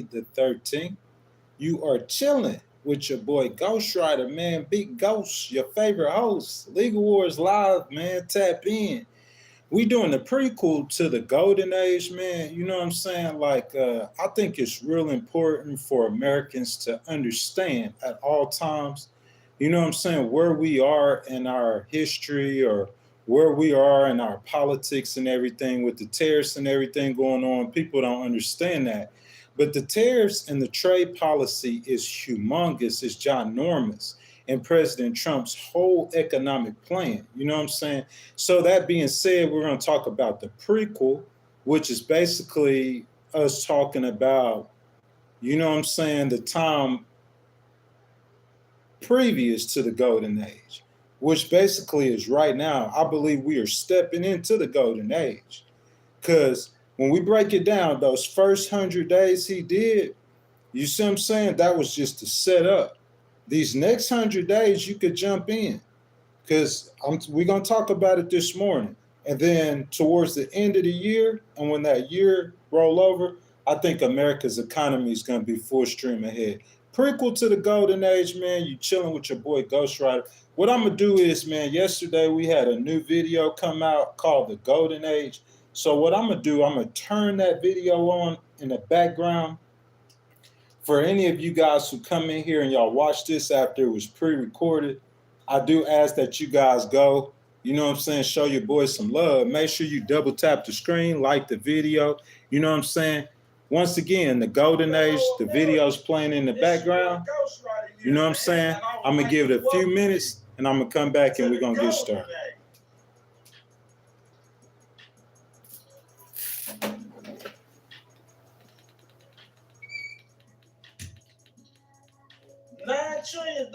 the 13th. You are chilling with your boy Ghost Rider, man. Big Ghost, your favorite host. Legal Wars Live, man. Tap in. We doing the prequel to the golden age, man. You know what I'm saying? I think it's real important for Americans to understand at all times, you know what I'm saying, where we are in our history or where we are in our politics and everything with the tariffs and everything going on. People don't understand that. But the tariffs and the trade policy is humongous, it's ginormous in President Trump's whole economic plan. You know what I'm saying? So that being said, we're going to talk about the prequel, which is basically us talking about, you know what I'm saying, the time previous to the golden age, which basically is right now. I believe we are stepping into the golden age. Because when we break it down, those first 100 days he did, you see what I'm saying? That was just to set up. These next 100 days, you could jump in because we're going to talk about it this morning. And then towards the end of the year, and when that year roll over, I think America's economy is going to be full stream ahead. Prequel to the golden age, man. You chilling with your boy Ghost Rider. What I'm going to do is, man, yesterday we had a new video come out called The Golden Age. So what I'm going to do, I'm going to turn that video on in the background. For any of you guys who come in here and y'all watch this after it was pre-recorded, I do ask that you guys go, you know what I'm saying, show your boys some love. Make sure you double tap the screen, like the video, you know what I'm saying. Once again, the golden age, the video's playing in the background. You know what I'm saying? I'm going to give it a few minutes and I'm going to come back and we're going to get started. $9 trillion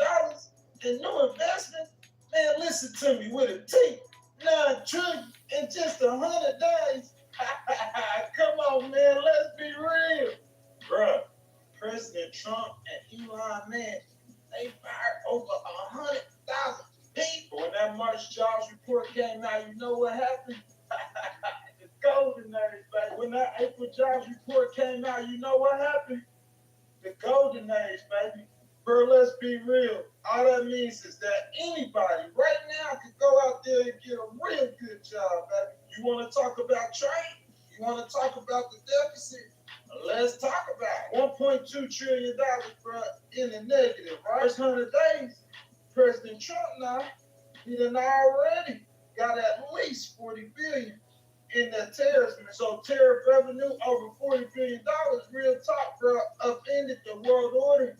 in new investment? Man, listen to me with a T. $9 trillion in just 100 days? Come on, man, let's be real. Bruh, President Trump and Elon, man, they fired over 100,000 people. When that March jobs report came out, you know what happened? The golden age, baby. When that April jobs report came out, you know what happened? The golden age, baby. Bro, let's be real. All that means is that anybody right now could go out there and get a real good job, baby. You want to talk about trade? You want to talk about the deficit? Let's talk about it. $1.2 trillion, bro, in the negative, right? First 100 days, President Trump now, he done already got at least $40 billion in that tariffs. So tariff revenue over $40 billion, real talk, bro, upended the world order.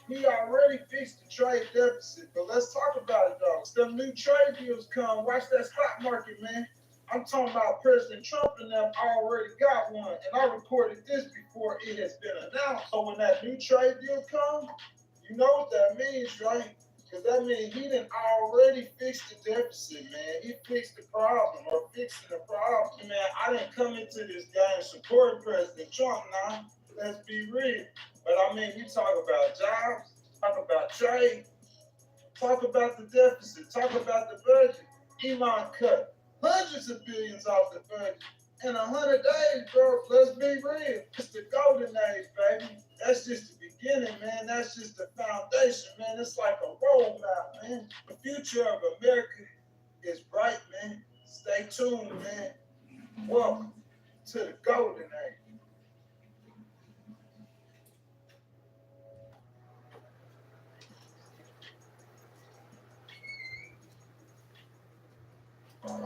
He already fixed the trade deficit, but let's talk about it, though. Some new trade deals come. Watch that stock market, man. I'm talking about President Trump and them already got one, and I reported this before it has been announced. So when that new trade deal comes, you know what that means, right? Because that means he done already fixed the deficit, man. He fixed the problem or fixing the problem. Man, I didn't come into this game supporting President Trump now. Let's be real. But I mean, we talk about jobs, talk about trade, talk about the deficit, talk about the budget. Elon cut hundreds of billions off the budget in 100 days, bro. Let's be real. It's the golden age, baby. That's just the beginning, man. That's just the foundation, man. It's like a roadmap, man. The future of America is bright, man. Stay tuned, man. Welcome to the golden age.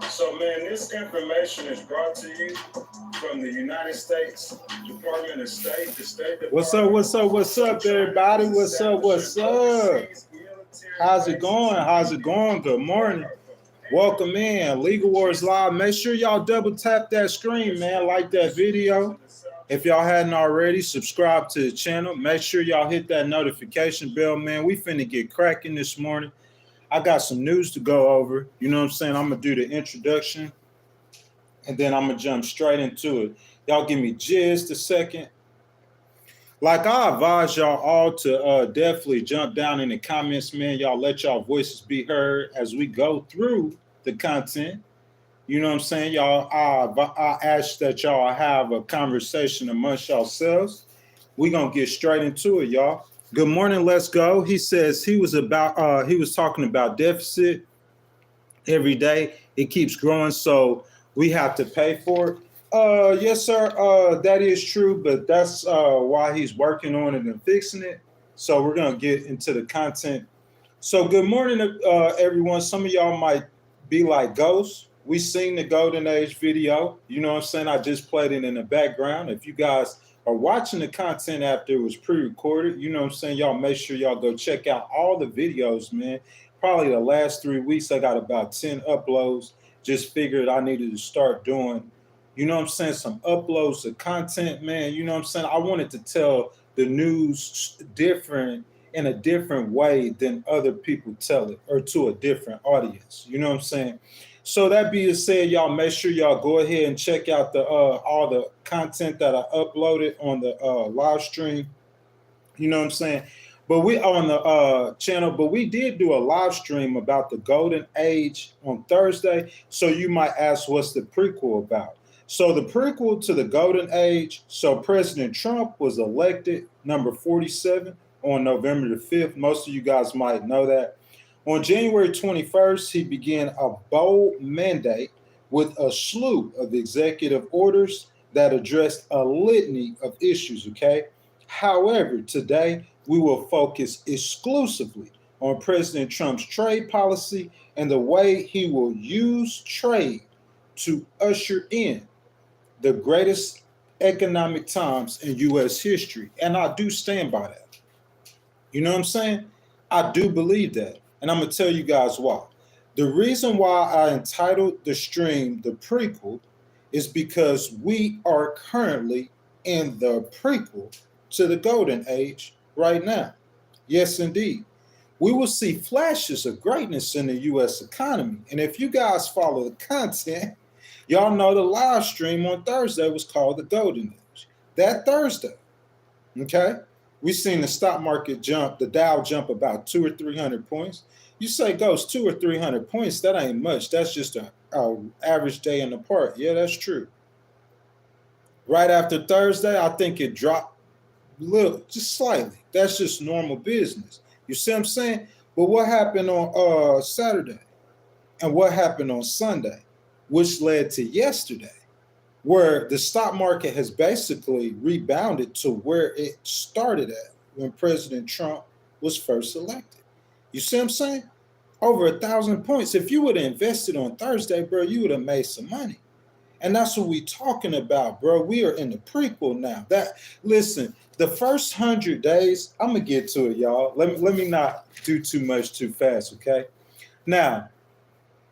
So, man, this information is brought to you from the United States Department of State, the State Department. What's up, everybody? What's up? How's it going? Good morning. Welcome in. Legal Wars Live. Make sure y'all double tap that screen, man. Like that video. If y'all hadn't already, subscribe to the channel. Make sure y'all hit that notification bell, man. We finna get cracking this morning. I got some news to go over. You know what I'm saying? I'm going to do the introduction, and then I'm going to jump straight into it. Y'all give me just a second. Like, I advise y'all all to definitely jump down in the comments, man. Y'all let y'all voices be heard as we go through the content. You know what I'm saying? Y'all, I ask that y'all have a conversation amongst yourselves. We're going to get straight into it, y'all. Good morning, let's go. He says he was talking about deficit every day. It keeps growing, so we have to pay for it. Yes, sir. That is true, but that's why he's working on it and fixing it. So we're gonna get into the content. So good morning, everyone. Some of y'all might be like Ghost. We seen the Golden Age video. You know what I'm saying? I just played it in the background. If you guys are watching the content after it was pre-recorded, you know what I'm saying? Y'all make sure y'all go check out all the videos, man. Probably the last 3 weeks, I got about 10 uploads. Just figured I needed to start doing, you know what I'm saying, some uploads of content, man. You know what I'm saying? I wanted to tell the news different in a different way than other people tell it, or to a different audience. You know what I'm saying? So that being said, y'all make sure y'all go ahead and check out the all the content that I uploaded on the live stream. You know what I'm saying? But we on the channel, but we did do a live stream about the Golden Age on Thursday. So you might ask, what's the prequel about? So the prequel to the Golden Age. So President Trump was elected number 47 on November the 5th. Most of you guys might know that. On January 21st, he began a bold mandate with a slew of executive orders that addressed a litany of issues, okay? However, today we will focus exclusively on President Trump's trade policy and the way he will use trade to usher in the greatest economic times in U.S. history. And I do stand by that. You know what I'm saying? I do believe that. And I'm going to tell you guys why. The reason why I entitled the stream the prequel is because we are currently in the prequel to the Golden Age right now. Yes, indeed. We will see flashes of greatness in the U.S. economy. And if you guys follow the content, y'all know the live stream on Thursday was called the Golden Age. That Thursday, okay? We seen the stock market jump, the Dow jump about 200 or 300 points. You say, Ghost, 200 or 300 points, that ain't much. That's just a average day in the park. Yeah, that's true. Right after Thursday, I think it dropped a little, just slightly. That's just normal business. You see what I'm saying? But what happened on Saturday? And what happened on Sunday? Which led to yesterday, where the stock market has basically rebounded to where it started at when President Trump was first elected. You see what I'm saying? Over 1,000 points. If you would have invested on Thursday, bro, you would have made some money. And that's what we talking about, bro. We are in the prequel now. Listen, the first 100 days, I'm going to get to it, y'all. Let me not do too much too fast, okay? Now,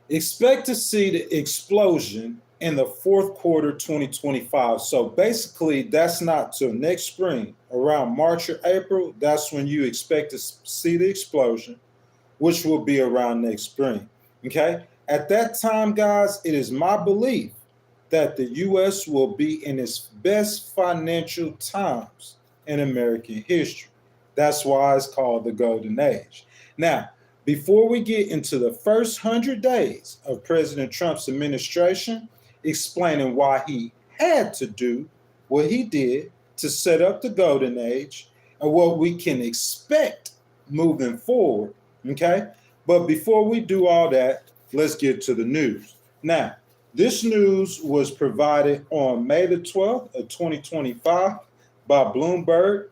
expect to see the explosion in the fourth quarter 2025. So basically, that's not till next spring. Around March or April, that's when you expect to see the explosion, which will be around next spring. Okay? At that time, guys, it is my belief that the U.S. will be in its best financial times in American history. That's why it's called the Golden Age. Now, before we get into the first 100 days of President Trump's administration, explaining why he had to do what he did to set up the Golden Age and what we can expect moving forward, okay? But before we do all that, let's get to the news. Now, this news was provided on May the 12th of 2025 by Bloomberg.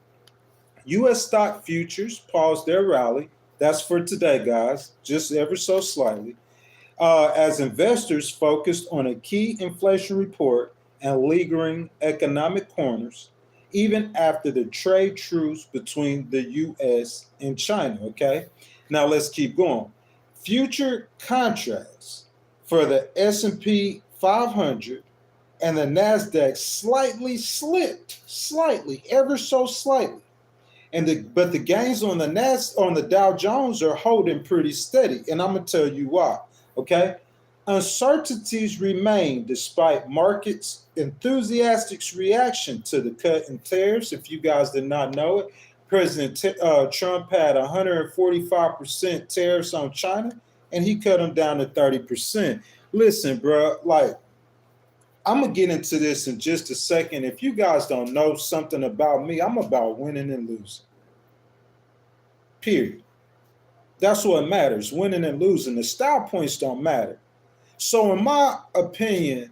U.S. stock futures paused their rally. That's for today, guys, just ever so slightly, as investors focused on a key inflation report and lingering economic corners, even after the trade truce between the U.S. and China, okay? Now let's keep going. Future contracts for the S&P 500 and the NASDAQ slightly, ever so slightly. But the gains on the Dow Jones are holding pretty steady, and I'm gonna tell you why. Okay, uncertainties remain despite markets' enthusiastic reaction to the cut in tariffs. If you guys did not know it, President Trump had 145% tariffs on China, and he cut them down to 30%. Listen, bro, like I'm going to get into this in just a second. If you guys don't know something about me, I'm about winning and losing. Period. That's what matters, winning and losing. The style points don't matter. So in my opinion,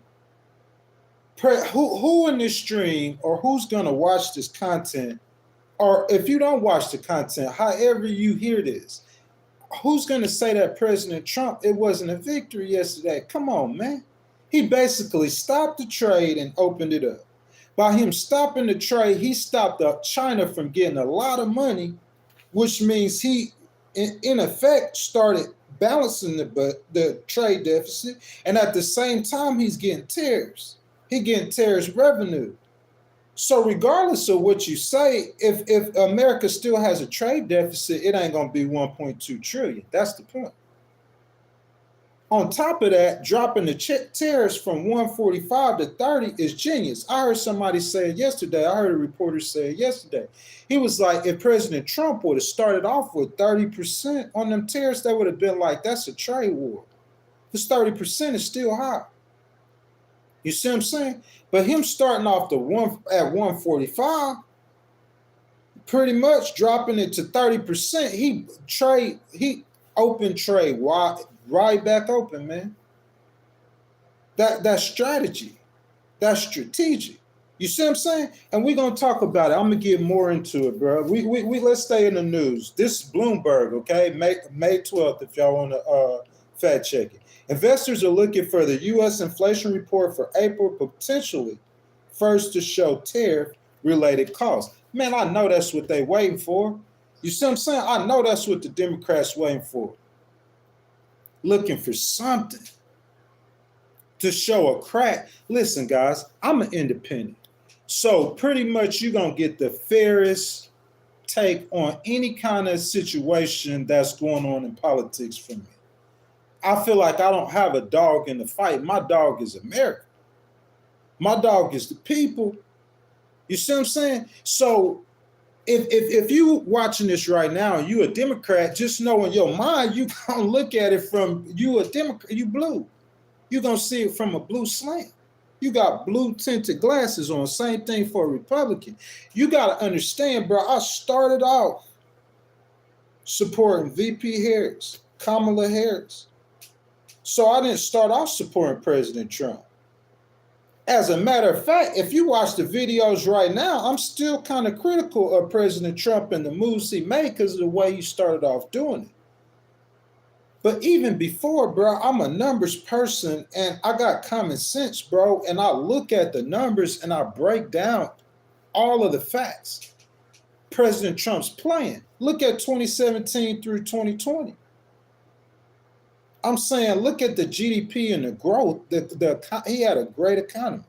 who in this stream or who's going to watch this content, or if you don't watch the content, however you hear this, who's going to say that President Trump, it wasn't a victory yesterday? Come on, man. He basically stopped the trade and opened it up. By him stopping the trade, he stopped China from getting a lot of money, which means he, in effect, started balancing the trade deficit. And at the same time, he's getting tariffs. He's getting tariffs revenue. So regardless of what you say, if America still has a trade deficit, it ain't going to be 1.2 trillion. That's the point. On top of that, dropping the tariffs from 145 to 30 is genius. I heard somebody say it yesterday. I heard a reporter say it yesterday. He was like, if President Trump would have started off with 30% on them tariffs, they would have been like, that's a trade war. This 30% is still high. You see what I'm saying? But him starting off at 145, pretty much dropping it to 30%, he opened trade wide, right back open, man. That's strategy. That's strategic. You see what I'm saying? And we're gonna talk about it. I'm gonna get more into it, bro. We let's stay in the news. This is Bloomberg, okay? May 12th, if y'all want to fact check it. Investors are looking for the U.S. inflation report for April, potentially first to show tariff-related costs. Man, I know that's what they waiting for. You see what I'm saying? I know that's what the Democrats waiting for. Looking for something to show a crack. Listen, guys, I'm an independent. So pretty much you're going to get the fairest take on any kind of situation that's going on in politics from me. I feel like I don't have a dog in the fight. My dog is America. My dog is the people. You see what I'm saying? So if you watching this right now, you a Democrat, just know in your mind, you gonna look at it from, you a Democrat, you blue. You gonna see it from a blue slant. You got blue tinted glasses on, same thing for a Republican. You gotta understand, bro, I started off supporting VP Harris, Kamala Harris. So I didn't start off supporting President Trump. As a matter of fact, if you watch the videos right now, I'm still kind of critical of President Trump and the moves he made because of the way he started off doing it. But even before, bro, I'm a numbers person and I got common sense, bro. And I look at the numbers and I break down all of the facts President Trump's playing. Look at 2017 through 2020. I'm saying, look at the GDP and the growth. He had a great economy.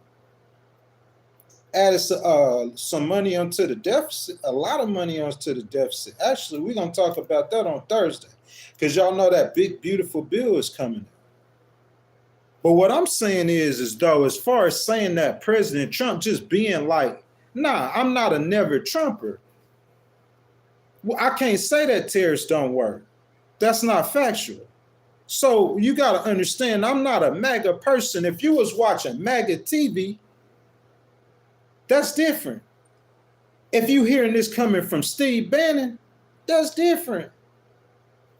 Added some money onto the deficit, a lot of money onto the deficit. Actually, we're going to talk about that on Thursday because y'all know that big, beautiful bill is coming. But what I'm saying is though, as far as saying that President Trump just being like, nah, I'm not a never Trumper. Well, I can't say that tariffs don't work. That's not factual. So you got to understand, I'm not a MAGA person. If you was watching MAGA TV, that's different. If you hearing this coming from Steve Bannon, that's different.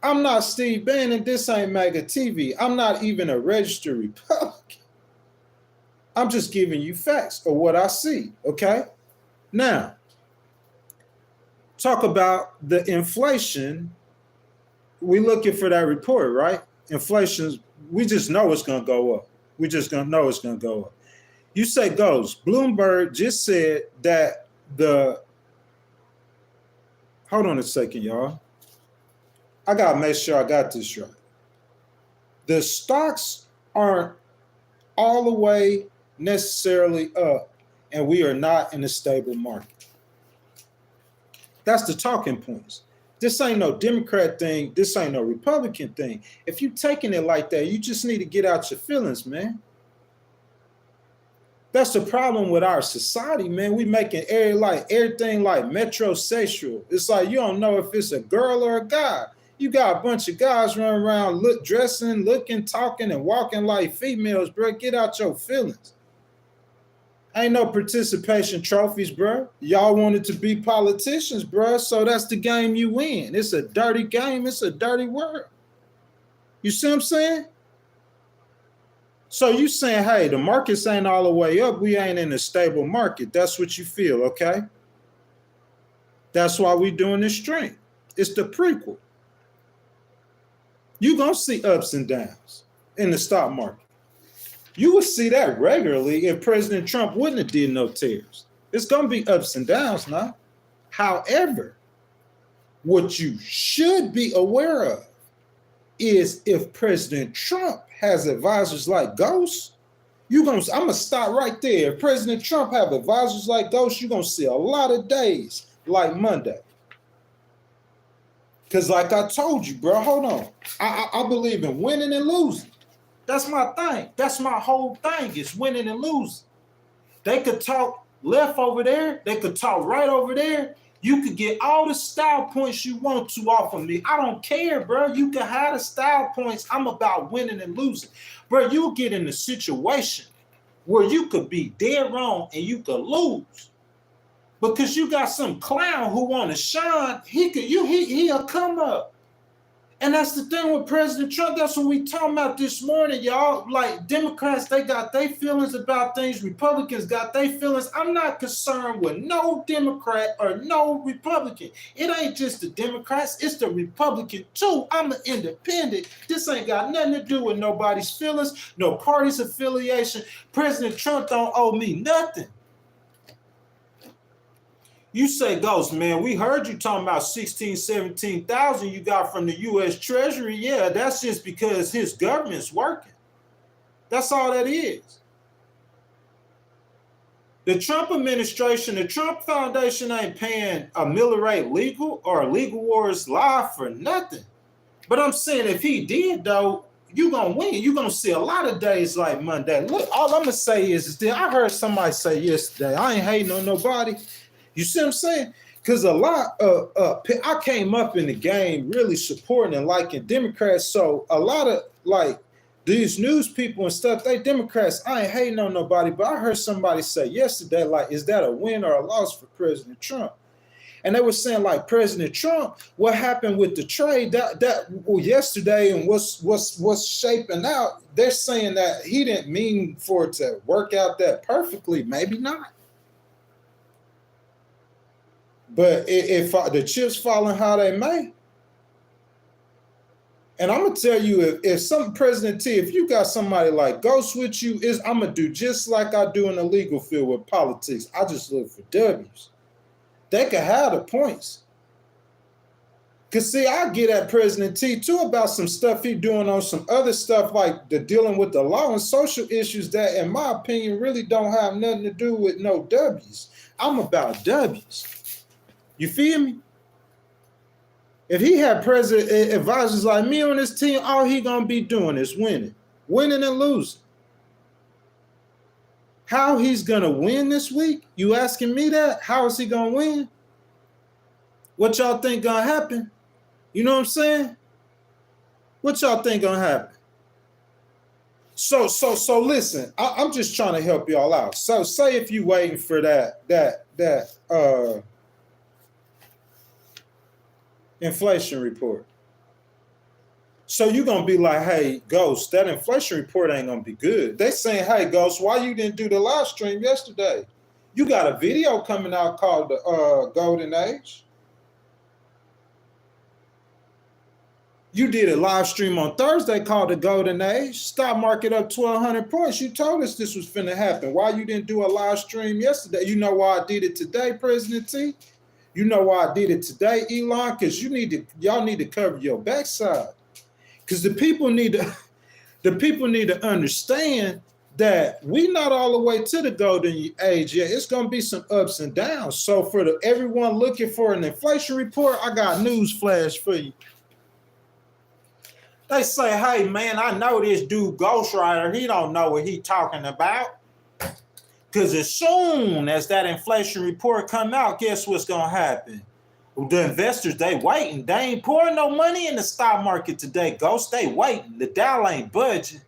I'm not Steve Bannon. This ain't MAGA TV. I'm not even a registered Republican. I'm just giving you facts of what I see, okay? Now, talk about the inflation. We're looking for that report, right? Inflation, we just know it's going to go up. We just going to know it's going to go up. You say goes. Bloomberg just said that hold on a second, y'all. I got to make sure I got this right. The stocks aren't all the way necessarily up, and we are not in a stable market. That's the talking points. This ain't no Democrat thing. This ain't no Republican thing. If you taking it like that, you just need to get out your feelings, man. That's the problem with our society, man. We making everything like metrosexual. It's like you don't know if it's a girl or a guy. You got a bunch of guys running around dressing, looking, talking, and walking like females, bro. Get out your feelings. Ain't no participation trophies, bro. Y'all wanted to be politicians, bro. So that's the game you win. It's a dirty game. It's a dirty world. You see what I'm saying? So you saying, hey, the markets ain't all the way up. We ain't in a stable market. That's what you feel, okay? That's why we doing this stream. It's the prequel. You gonna see ups and downs in the stock market. You would see that regularly if President Trump wouldn't have did no tariffs. It's gonna be ups and downs now. However, what you should be aware of is if President Trump has advisors like Ghost, I'm gonna stop right there. If President Trump have advisors like Ghost, you're gonna see a lot of days like Monday. Because like I told you, bro, hold on. I believe in winning and losing. That's my thing. That's my whole thing, is winning and losing. They could talk left over there. They could talk right over there. You could get all the style points you want to off of me. I don't care, bro. You can have the style points. I'm about winning and losing. Bro, you'll get in a situation where you could be dead wrong and you could lose. Because you got some clown who want to shine, he'll come up. And that's the thing with President Trump. That's what we talking about this morning, y'all. Like, Democrats, they got their feelings about things. Republicans got their feelings. I'm not concerned with no Democrat or no Republican. It ain't just the Democrats. It's the Republican, too. I'm an independent. This ain't got nothing to do with nobody's feelings, no party's affiliation. President Trump don't owe me nothing. You say, Ghost, man, we heard you talking about 16, 17,000 you got from the U.S. Treasury. Yeah, that's just because his government's working. That's all that is. The Trump administration, the Trump Foundation ain't paying a Miller Rate Legal or Legal Wars Live for nothing. But I'm saying if he did, though, you're going to win. You're going to see a lot of days like Monday. Look, all I'm going to say is that I heard somebody say yesterday, I ain't hating on nobody. You see what I'm saying? Because a lot of, I came up in the game really supporting and liking Democrats. So a lot of like these news people and stuff, they Democrats, I ain't hating on nobody, but I heard somebody say yesterday, like, is that a win or a loss for President Trump? And they were saying, like, President Trump, what happened with the trade yesterday and what's shaping out, they're saying that he didn't mean for it to work out that perfectly. Maybe not. But if the chips falling how they may, and I'm gonna tell you, if some President T, if you got somebody like Ghost with you, I'm gonna do just like I do in the legal field with politics. I just look for W's. They can have the points. Cause see, I get at President T too about some stuff he doing on some other stuff like the dealing with the law and social issues that, in my opinion, really don't have nothing to do with no W's. I'm about W's. You feel me? If he had president advisors like me on his team, all he gonna be doing is winning and losing. How he's gonna win this week? You asking me that? How is he gonna win? What y'all think gonna happen? You know what I'm saying? What y'all think gonna happen? So listen. I'm just trying to help y'all out. So say if you waiting for that inflation report. So you're going to be like, hey, Ghost, that inflation report ain't going to be good. They saying, hey, Ghost, why you didn't do the live stream yesterday? You got a video coming out called the Golden Age. You did a live stream on Thursday called the Golden Age. Stock market up 1,200 points. You told us this was finna happen. Why you didn't do a live stream yesterday? You know why I did it today, President T? You know why I did it today, Elon? Because y'all need to cover your backside. Because the people need to understand that we not all the way to the golden age yet. It's gonna be some ups and downs. So for everyone looking for an inflation report, I got news flash for you. They say, hey man, I know this dude Ghostwriter, he don't know what he talking about. Because as soon as that inflation report come out, guess what's going to happen? The investors, they waiting. They ain't pouring no money in the stock market today, Ghost. They waiting. The Dow ain't budging.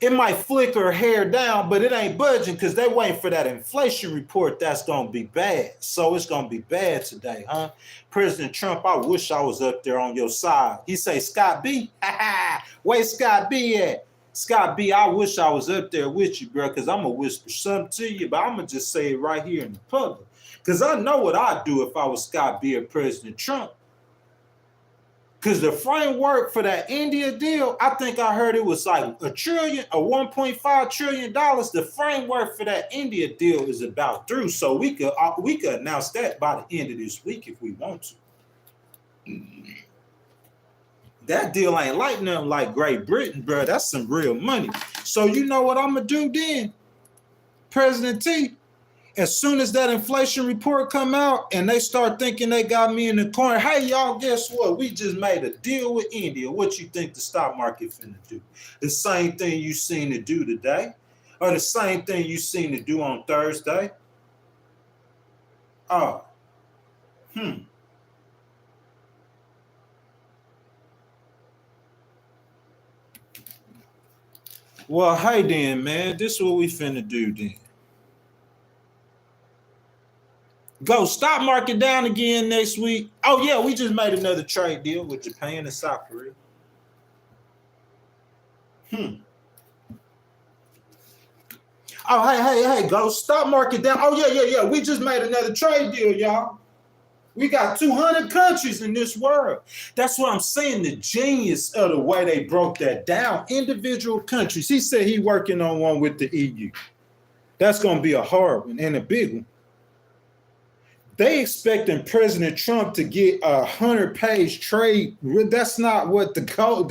It might flicker a hair down, but it ain't budging because they waiting for that inflation report that's going to be bad. So it's going to be bad today, huh? President Trump, I wish I was up there on your side. He say, Scott B? Where Scott B at? Scott B, I wish I was up there with you, bro, because I'm going to whisper something to you, but I'm going to just say it right here in the public. Because I know what I'd do if I was Scott B or President Trump. Because the framework for that India deal, I think I heard it was like $1 trillion or $1.5 trillion. The framework for that India deal is about through. So we could announce that by the end of this week if we want to. That deal ain't like nothing like Great Britain, bro. That's some real money. So you know what I'm going to do then, President T? As soon as that inflation report come out and they start thinking they got me in the corner, hey, y'all, guess what? We just made a deal with India. What you think the stock market finna do? The same thing you seen it do today? Or the same thing you seen it do on Thursday? Oh, Well, hey then, man. This is what we finna do then. Go stock market down again next week. Oh, yeah, we just made another trade deal with Japan and South Korea. Oh, hey, go stock market down. Oh, yeah. We just made another trade deal, y'all. We got 200 countries in this world. That's what I'm saying, the genius of the way they broke that down. Individual countries. He said he working on one with the EU. That's going to be a hard one and a big one. They expecting President Trump to get a 100-page trade. That's not what the goal.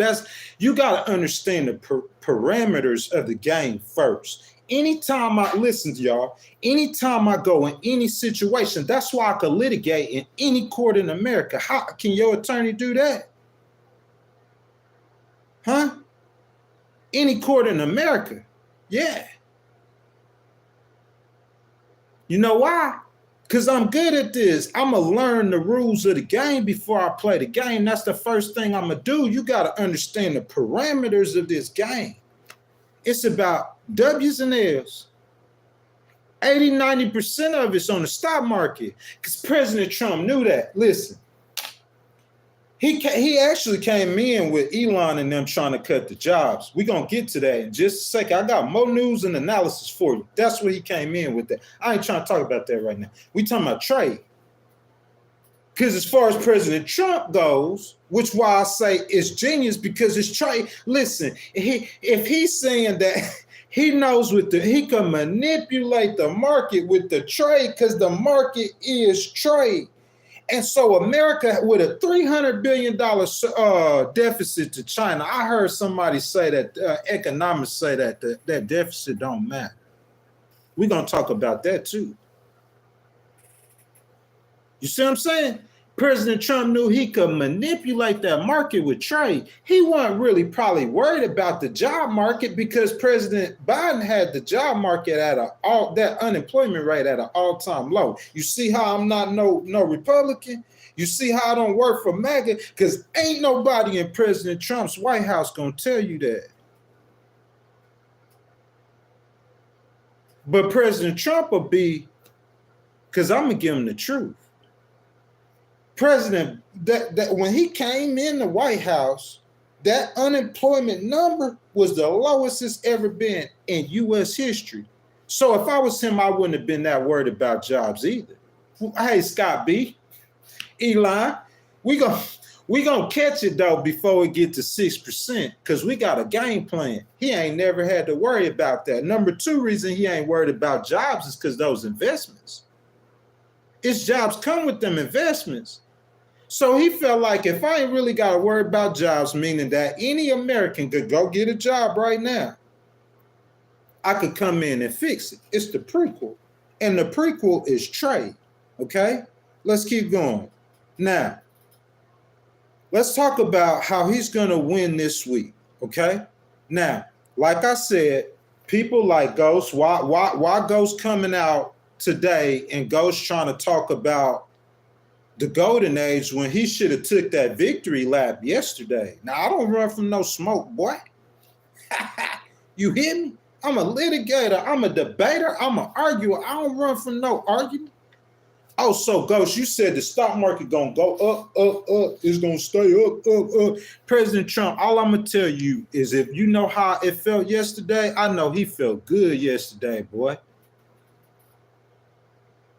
You got to understand the parameters of the game first. Anytime I listen to y'all, anytime I go in any situation, that's why I could litigate in any court in America. How can your attorney do that? Huh? Any court in America. Yeah. You know why? Because I'm good at this. I'm going to learn the rules of the game before I play the game. That's the first thing I'm going to do. You got to understand the parameters of this game. It's about W's and L's. 80-90% of it's on the stock market. Because President Trump knew that. Listen, he actually came in with Elon and them trying to cut the jobs. We're going to get to that in just a second. I got more news and analysis for you. That's what he came in with that. I ain't trying to talk about that right now. We talking about trade. Because as far as President Trump goes, which why I say it's genius because it's trade. Listen, if he's saying that he knows he can manipulate the market with the trade because the market is trade. And so America with a $300 billion deficit to China, I heard somebody say that economists say that that deficit don't matter. We're going to talk about that too. You see what I'm saying? President Trump knew he could manipulate that market with trade. He wasn't really probably worried about the job market because President Biden had the job market at that unemployment rate at an all-time low. You see how I'm not no Republican? You see how I don't work for MAGA? Because ain't nobody in President Trump's White House going to tell you that. But President Trump will be, because I'm going to give him the truth. President, that when he came in the White House, that unemployment number was the lowest it's ever been in U.S. history. So if I was him, I wouldn't have been that worried about jobs either. Hey, Scott B, Elon, we gonna catch it though before we get to 6% because we got a game plan. He ain't never had to worry about that. Number two reason he ain't worried about jobs is because those investments. His jobs come with them investments. So he felt like if I ain't really got to worry about jobs, meaning that any American could go get a job right now, I could come in and fix it. It's the prequel. And the prequel is trade. Okay? Let's keep going. Now, let's talk about how he's going to win this week. Okay? Now, like I said, people like Ghost, why Ghost coming out today and Ghost trying to talk about the golden age when he should have took that victory lap yesterday. Now, I don't run from no smoke, boy. You hear me? I'm a litigator. I'm a debater. I'm an arguer. I don't run from no argument. Oh, so Ghost, you said the stock market gonna go up, up. It's gonna stay up. President Trump, all I'm gonna tell you is if you know how it felt yesterday, I know he felt good yesterday, boy.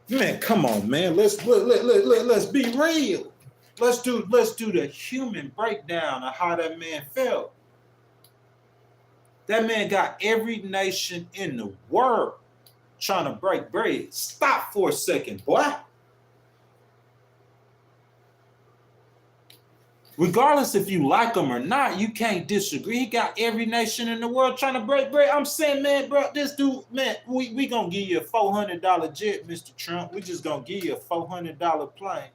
Man, come on, man. Let's be real. Let's do the human breakdown of how that man felt. That man got every nation in the world trying to break bread. Stop for a second, boy. Regardless if you like him or not, you can't disagree. He got every nation in the world trying to break bread. I'm saying, man, bro, this dude, man, we gonna give you a $400 jet, Mr. Trump. We just gonna give you a $400 plane.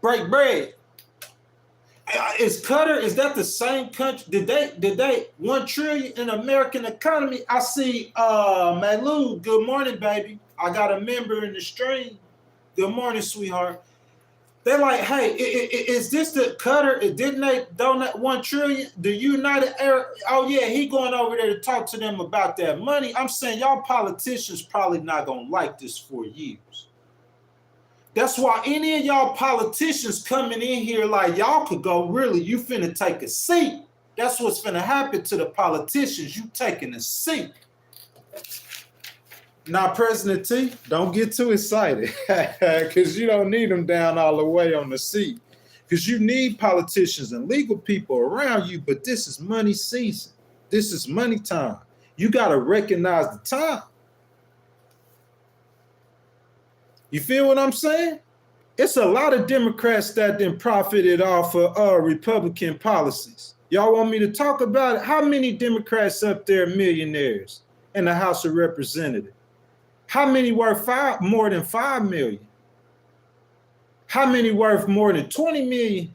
Break bread. Is Qatar, is that the same country? Did they $1 trillion in American economy? I see Malu, good morning, baby. I got a member in the stream. Good morning, sweetheart. They're like, hey, is this the Qatar? Didn't they donate $1 trillion? The United Arab, oh yeah, he going over there to talk to them about that money. I'm saying y'all politicians probably not gonna like this for years. That's why any of y'all politicians coming in here like y'all could go, really, you finna take a seat. That's what's finna happen to the politicians. You taking a seat. Now, President T, don't get too excited because you don't need them down all the way on the seat because you need politicians and legal people around you, but this is money season. This is money time. You got to recognize the time. You feel what I'm saying? It's a lot of Democrats that then profited off of Republican policies. Y'all want me to talk about it? How many Democrats up there are millionaires in the House of Representatives? How many worth more than 5 million? How many worth more than 20 million?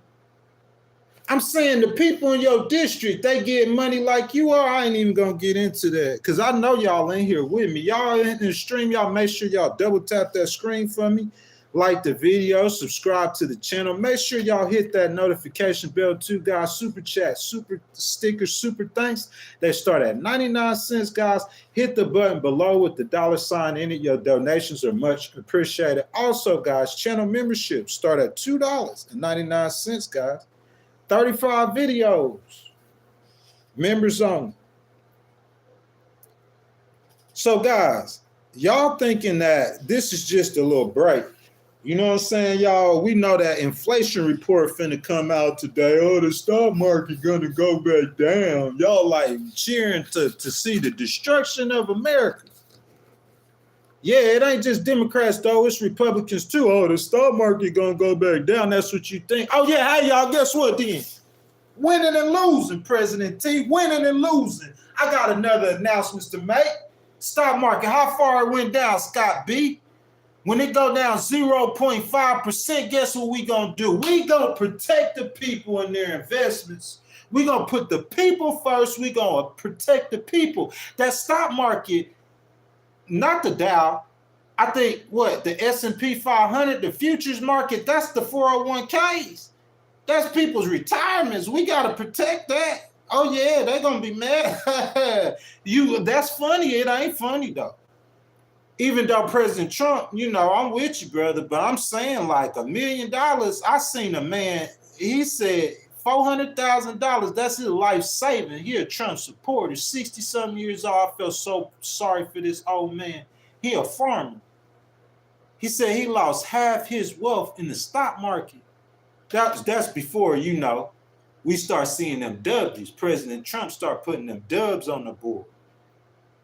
I'm saying the people in your district, they get money like you are. I ain't even gonna get into that because I know y'all in here with me. Y'all in the stream, y'all make sure y'all double tap that screen for me. Like the video, subscribe to the channel. Make sure y'all hit that notification bell too, guys. Super chat, super stickers, super thanks. They start at 99 cents, guys. Hit the button below with the $sign in it. Your donations are much appreciated. Also, guys, channel memberships start at $2.99, guys. 35 videos. Members only. So, guys, y'all thinking that this is just a little break. You know what I'm saying, y'all? We know that inflation report finna come out today. Oh, the stock market gonna go back down. Y'all like cheering to see the destruction of America. Yeah, it ain't just Democrats though, it's Republicans too. Oh, the stock market gonna go back down. That's what you think. Oh yeah, hey y'all, guess what then? Winning and losing, President T. Winning and losing. I got another announcements to make. Stock market, how far it went down, Scott B? When it go down 0.5%, guess what we gonna do? We gonna protect the people and their investments. We gonna put the people first. We gonna protect the people. That stock market, not the Dow. I think what the S&P 500, the futures market. That's the 401ks. That's people's retirements. We gotta protect that. Oh yeah, they gonna be mad. That's funny. It ain't funny though. Even though President Trump, you know, I'm with you, brother, but I'm saying like $1 million. I seen a man, he said $400,000, that's his life saving. He a Trump supporter, 60-something years old. I feel so sorry for this old man. He a farmer. He said he lost half his wealth in the stock market. That's before, you know, we start seeing them W's. President Trump start putting them dubs on the board.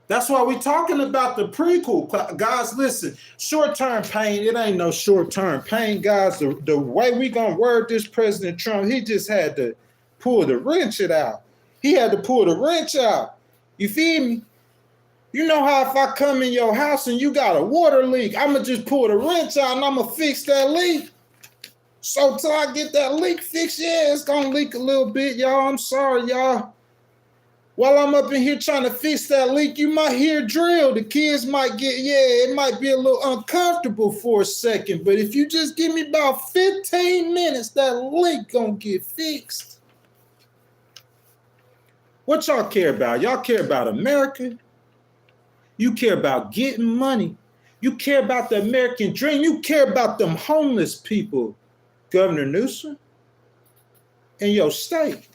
That's why we're talking about the prequel. Guys, listen, short-term pain, it ain't no short-term pain, guys. The way we gonna word this President Trump, he just had to pull the wrench out. He had to pull the wrench out. You feel me? You know how if I come in your house and you got a water leak, I'm going to just pull the wrench out and I'm going to fix that leak. So till I get that leak fixed, yeah, it's going to leak a little bit, y'all. I'm sorry, y'all. While I'm up in here trying to fix that leak, you might hear drill. The kids might get, it might be a little uncomfortable for a second. But if you just give me about 15 minutes, that leak gonna get fixed. What y'all care about? Y'all care about America? You care about getting money. You care about the American dream. You care about them homeless people, Governor Newsom, in your state.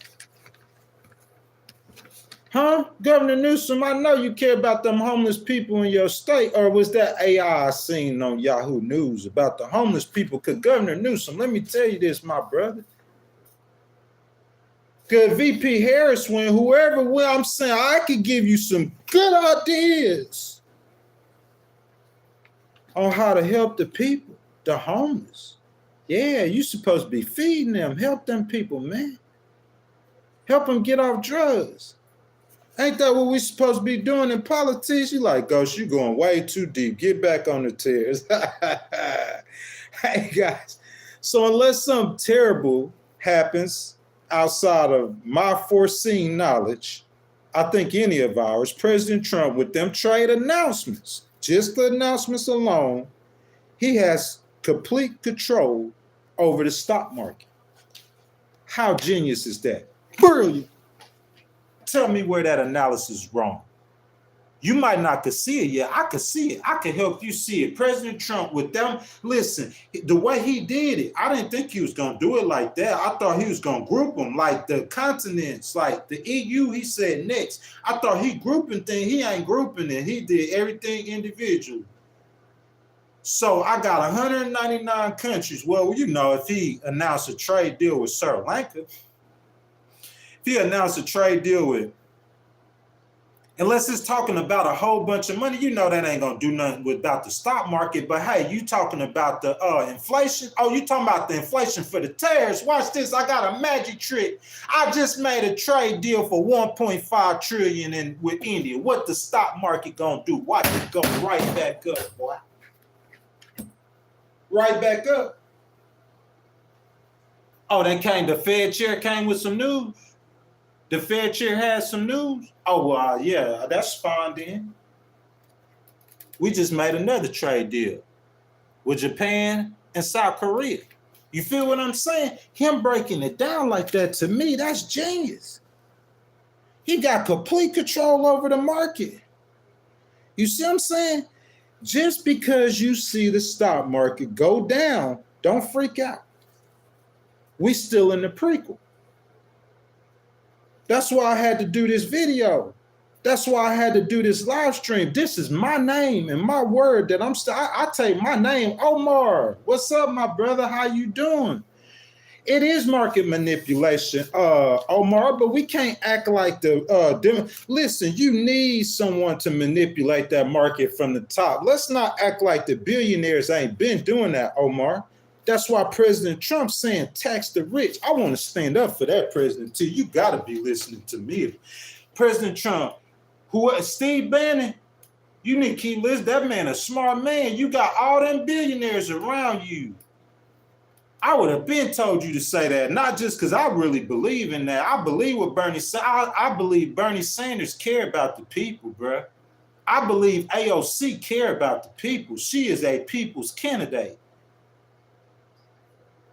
Huh? Governor Newsom, I know you care about them homeless people in your state. Or was that AI I seen on Yahoo News about the homeless people? Because Governor Newsom, let me tell you this, my brother. Because VP Harris went, whoever went, I'm saying I could give you some good ideas on how to help the people, the homeless. Yeah, you supposed to be feeding them. Help them people, man. Help them get off drugs. Ain't that what we supposed to be doing in politics? You like, Ghost, you going way too deep. Get back on the tears. Hey, guys. So unless something terrible happens outside of my foreseen knowledge, I think any of ours, President Trump, with them trade announcements, just the announcements alone, he has complete control over the stock market. How genius is that? Brilliant. Tell me where that analysis is wrong. You might not could see it yet. I could see it. I could help you see it. President Trump with them, listen, the way he did it, I didn't think he was going to do it like that. I thought he was going to group them like the continents, like the EU, he said next. I thought he grouping things. He ain't grouping it. He did everything individually. So I got 199 countries. Well, you know, if he announced a trade deal with Sri Lanka, if he announced a trade deal with, unless it's talking about a whole bunch of money, you know that ain't gonna do nothing without the stock market. But hey, you talking about the inflation? Oh, you talking about the inflation for the tariffs? Watch this, I got a magic trick. I just made a trade deal for 1.5 trillion with India. What the stock market gonna do? Watch it go right back up, boy. Right back up. Oh, then came the Fed chair came with some news. The Fed chair had some news. Oh, yeah, that's fine then. We just made another trade deal with Japan and South Korea. You feel what I'm saying? Him breaking it down like that, to me, that's genius. He got complete control over the market. You see what I'm saying? Just because you see the stock market go down, don't freak out. We still in the prequel. That's why I had to do this video. That's why I had to do this live stream. This is my name and my word that I take my name, Omar. What's up, my brother? How you doing? It is market manipulation, Omar, but we can't act like listen, you need someone to manipulate that market from the top. Let's not act like the billionaires ain't been doing that, Omar. That's why President Trump's saying tax the rich. I want to stand up for that, President T. You got to be listening to me. President Trump, Steve Bannon, you need to keep listening. That man a smart man. You got all them billionaires around you. I would have been told you to say that, not just because I really believe in that. I believe what I believe Bernie Sanders care about the people, bro. I believe AOC care about the people. She is a people's candidate.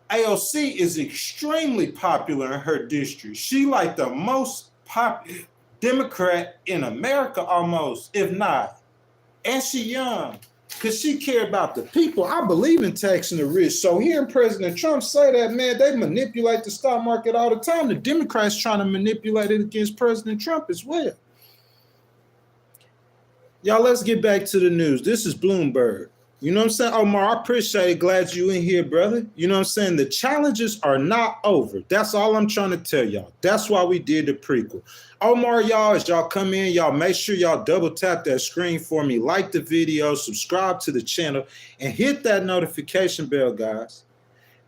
AOC is extremely popular in her district. She like the most popular Democrat in America almost, if not. And she young, because she care about the people. I believe in taxing the rich. So hearing President Trump say that, man, they manipulate the stock market all the time. The Democrats trying to manipulate it against President Trump as well. Y'all, let's get back to the news. This is Bloomberg. You know what I'm saying? Omar, I appreciate it. Glad you in here, brother. You know what I'm saying? The challenges are not over. That's all I'm trying to tell y'all. That's why we did the prequel. Omar, y'all, as y'all come in, y'all make sure y'all double tap that screen for me. Like the video, subscribe to the channel, and hit that notification bell, guys.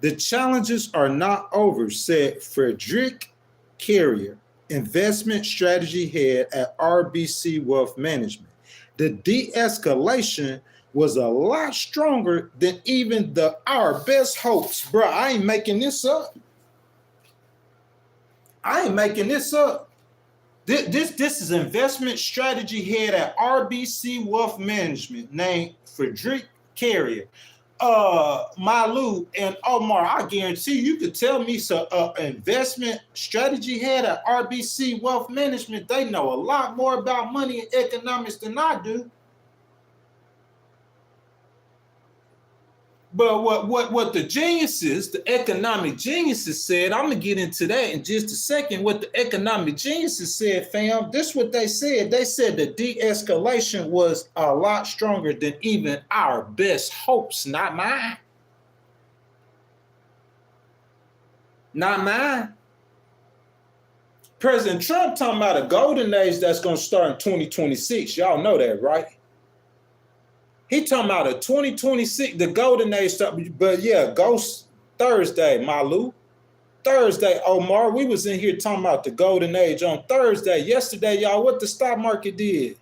The challenges are not over, said Frederick Carrier, investment strategy head at RBC Wealth Management. The de-escalation was a lot stronger than even our best hopes. Bro, I ain't making this up. This is investment strategy head at RBC Wealth Management named Frederick Carrier. Malu and Omar, I guarantee you could tell me some investment strategy head at RBC Wealth Management. They know a lot more about money and economics than I do. But what the geniuses, the economic geniuses said, I'm gonna get into that in just a second. What the economic geniuses said, fam, this is what they said. They said the de-escalation was a lot stronger than even our best hopes, not mine. Not mine. President Trump talking about a golden age that's gonna start in 2026. Y'all know that, right? He talking about a 2026, the golden age stuff. But yeah, Ghost Thursday, Malu. Thursday, Omar. We was in here talking about the golden age on Thursday. Yesterday, y'all, what the stock market did?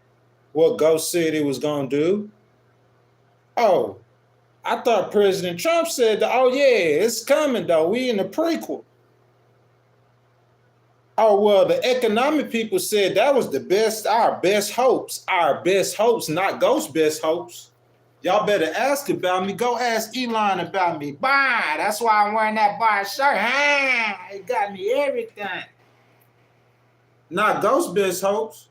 What Ghost said it was gonna do? Oh, I thought President Trump said, oh yeah, it's coming though. We in the prequel. Oh, well, the economic people said that was the best, our best hopes, not Ghost's best hopes. Y'all better ask about me. Go ask Elon about me. Bye. That's why I'm wearing that bar shirt. It got me everything. Not Ghost's best hopes.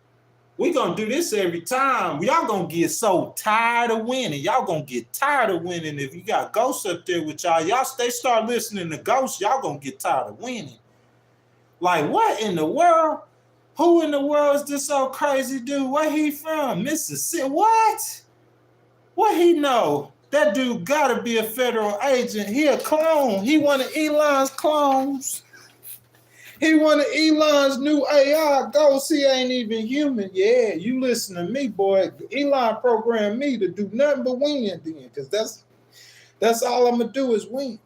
We gonna do this every time. Y'all gonna get so tired of winning. Y'all gonna get tired of winning if you got Ghosts up there with y'all. They start listening to Ghosts, y'all gonna get tired of winning. Like, what in the world? Who in the world is this old crazy dude? Where he from? Mississippi? What? What he know? That dude gotta be a federal agent. He a clone. He one of Elon's clones. He one of Elon's new AI Ghosts. He ain't even human. Yeah, you listen to me, boy. Elon programmed me to do nothing but win then, because that's all I'm gonna do is win.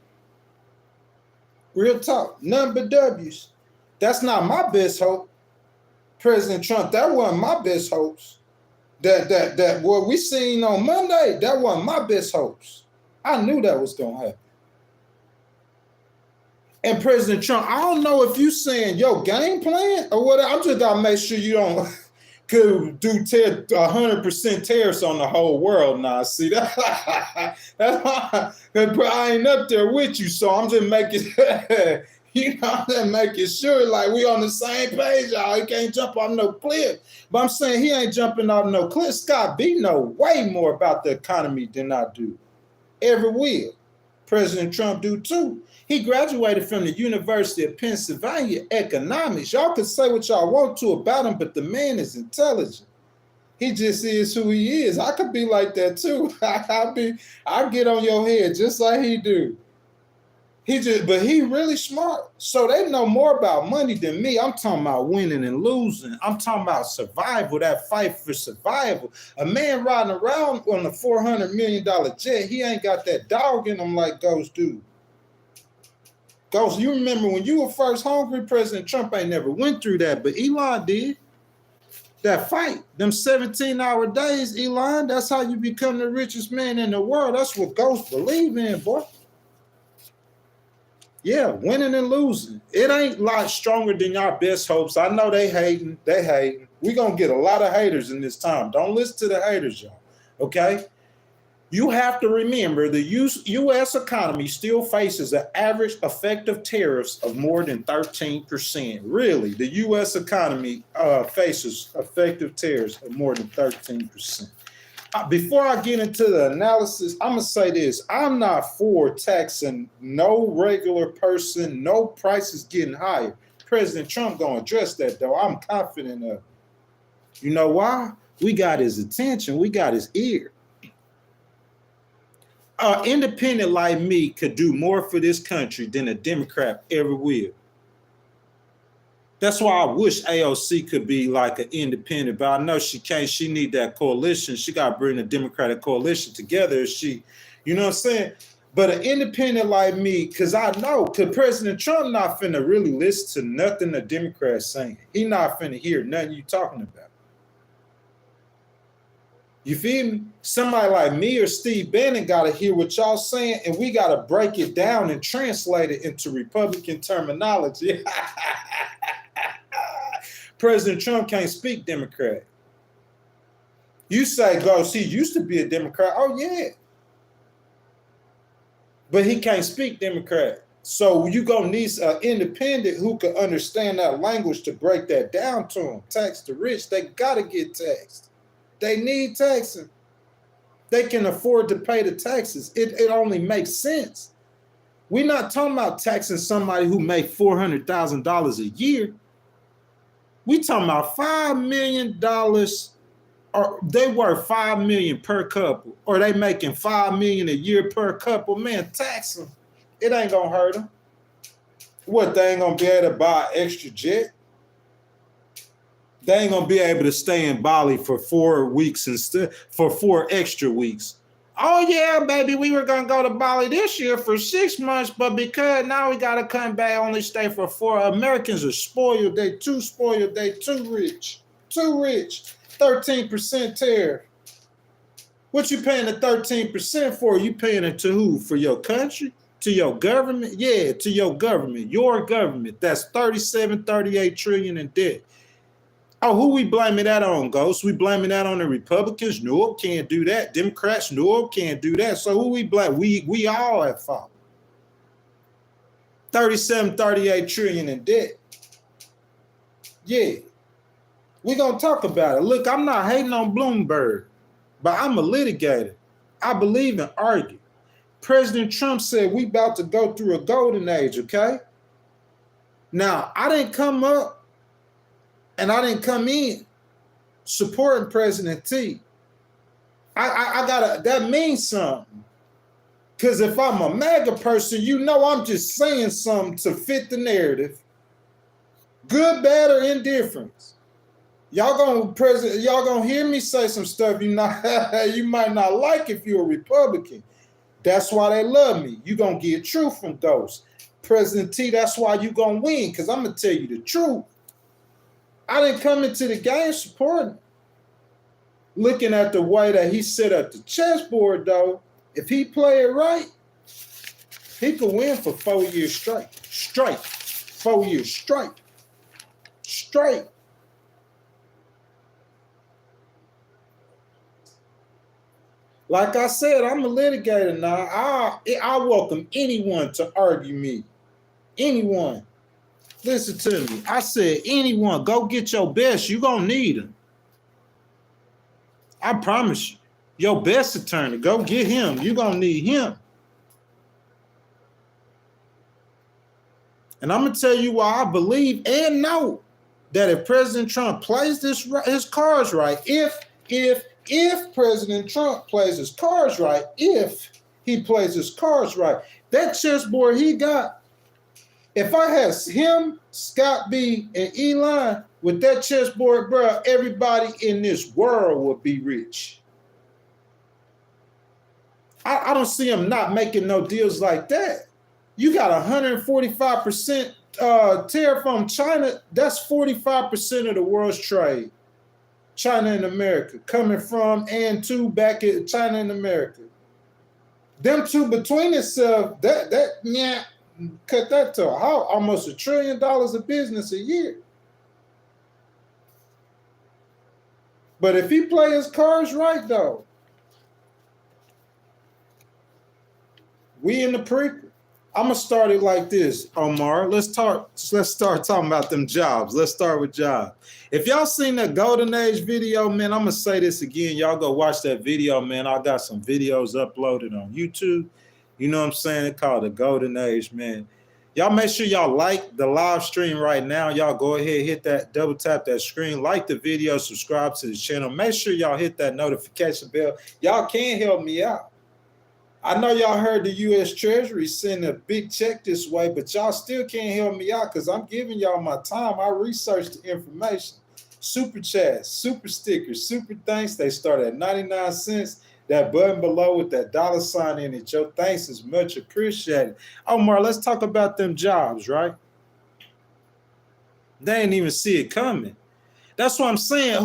Real talk. Nothing but W's. That's not my best hope. President Trump, that wasn't my best hopes. That what we seen on Monday, that wasn't my best hopes. I knew that was gonna happen. And President Trump, I don't know if you saying your game plan or what. I'm just gotta make sure you don't could do 100% tariffs on the whole world now. See that? That's why I ain't up there with you, so I'm just making I'm just making sure like we on the same page, y'all. He can't jump off no cliff. But I'm saying he ain't jumping off no cliff. Scott B know way more about the economy than I do. Ever will. President Trump do too. He graduated from the University of Pennsylvania economics. Y'all can say what y'all want to about him, but the man is intelligent. He just is who he is. I could be like that too. I get on your head just like he do. But he really smart. So they know more about money than me. I'm talking about winning and losing. I'm talking about survival, that fight for survival. A man riding around on a $400 million jet, he ain't got that dog in him like Ghost do. Ghost, you remember when you were first hungry, President Trump ain't never went through that, but Elon did. That fight, them 17-hour days, Elon, that's how you become the richest man in the world. That's what Ghost believe in, boy. Yeah, winning and losing. It ain't a lot stronger than your best hopes. I know they hating. We're going to get a lot of haters in this time. Don't listen to the haters, y'all. Okay? You have to remember the U.S. economy still faces an average effective tariffs of more than 13%. Really, the U.S. economy faces effective tariffs of more than 13%. Before I get into the analysis, I'm going to say this. I'm not for taxing no regular person, no prices getting higher. President Trump going to address that, though. I'm confident of it. You know why? We got his attention. We got his ear. An independent like me could do more for this country than a Democrat ever will. That's why I wish AOC could be like an independent, but I know she can't. She need that coalition. She got to bring the Democratic coalition together. You know what I'm saying? But an independent like me, because I know, because President Trump not finna really listen to nothing the Democrats saying. He not finna hear nothing you talking about. You feel me? Somebody like me or Steve Bannon got to hear what y'all saying, and we got to break it down and translate it into Republican terminology. President Trump can't speak Democrat. You say, Ghost, he used to be a Democrat. Oh, yeah. but he can't speak Democrat. So you gonna need an independent who can understand that language to break that down to them. Tax the rich, they gotta get taxed. They need taxing. They can afford to pay the taxes. It only makes sense. We're not talking about taxing somebody who make $400,000 a year. We talking about $5 million, or they worth $5 million per couple, or they making $5 million a year per couple. Man, tax them. It ain't gonna hurt them. What, they ain't gonna be able to buy an extra jet? They ain't gonna be able to stay in Bali for 4 weeks instead, for 4 extra weeks. Oh yeah, baby, we were gonna go to Bali this year for 6 months, but because now we gotta come back, only stay for 4. Americans are spoiled. They too spoiled. They too rich. Too rich. 13% tariff. What you paying the 13% for? You paying it to who? For your country? To your government? Yeah, to your government. Your government. That's 37, 38 trillion in debt. Oh, who we blaming that on, Ghost? We blaming that on the Republicans? No, can't do that. Democrats? No, can't do that. So who we blame? We all at fault. 37, 38 trillion in debt. Yeah. We're going to talk about it. Look, I'm not hating on Bloomberg, but I'm a litigator. I believe in arguing. President Trump said we about to go through a golden age, okay? Now, I didn't come up and I didn't come in supporting President T. I gotta, that means something. Because if I'm a MAGA person, you know I'm just saying something to fit the narrative. Good, bad, or indifference. Y'all gonna hear me say some stuff you might not like if you're a Republican. That's why they love me. You gonna get truth from Ghost. President T, that's why you gonna win, because I'm gonna tell you the truth. I didn't come into the game supporting. Looking at the way that he set up the chessboard, though, if he play it right, he could win for 4 years straight. 4 years straight. Like I said, I'm a litigator now. I welcome anyone to argue me. Anyone. Listen to me. I said anyone. Go get your best. You're going to need them. I promise you. Your best attorney. Go get him. You're going to need him. And I'm going to tell you why I believe and know that if President Trump plays his cards right, if President Trump plays his cards right, if he plays his cards right, that chessboard he got, if I had him, Scott B, and Elon with that chessboard, bro, everybody in this world would be rich. I don't see him not making no deals like that. You got 145% tariff on China. That's 45% of the world's trade. China and America, coming from and to back at China and America. Them two between itself, cut that to almost $1 trillion of business a year. But if he play his cards right, though, we in the prequel. I'm gonna start it like this, Omar. Let's start talking about them jobs. Let's start with jobs. If y'all seen that Golden Age video, man, I'm gonna say this again. Y'all go watch that video, man. I got some videos uploaded on YouTube. You know what I'm saying? It's called the Golden Age, man. Y'all make sure y'all like the live stream right now. Y'all go ahead, hit that, double tap that screen, like the video, subscribe to the channel. Make sure y'all hit that notification bell. Y'all can help me out. I know y'all heard the U.S. Treasury send a big check this way, but y'all still can't help me out because I'm giving y'all my time. I researched the information. Super chats, super stickers, super thanks. They start at 99 cents. That button below with that $sign in it. Your thanks is much appreciated. Omar, let's talk about them jobs, right? They didn't even see it coming. That's what I'm saying.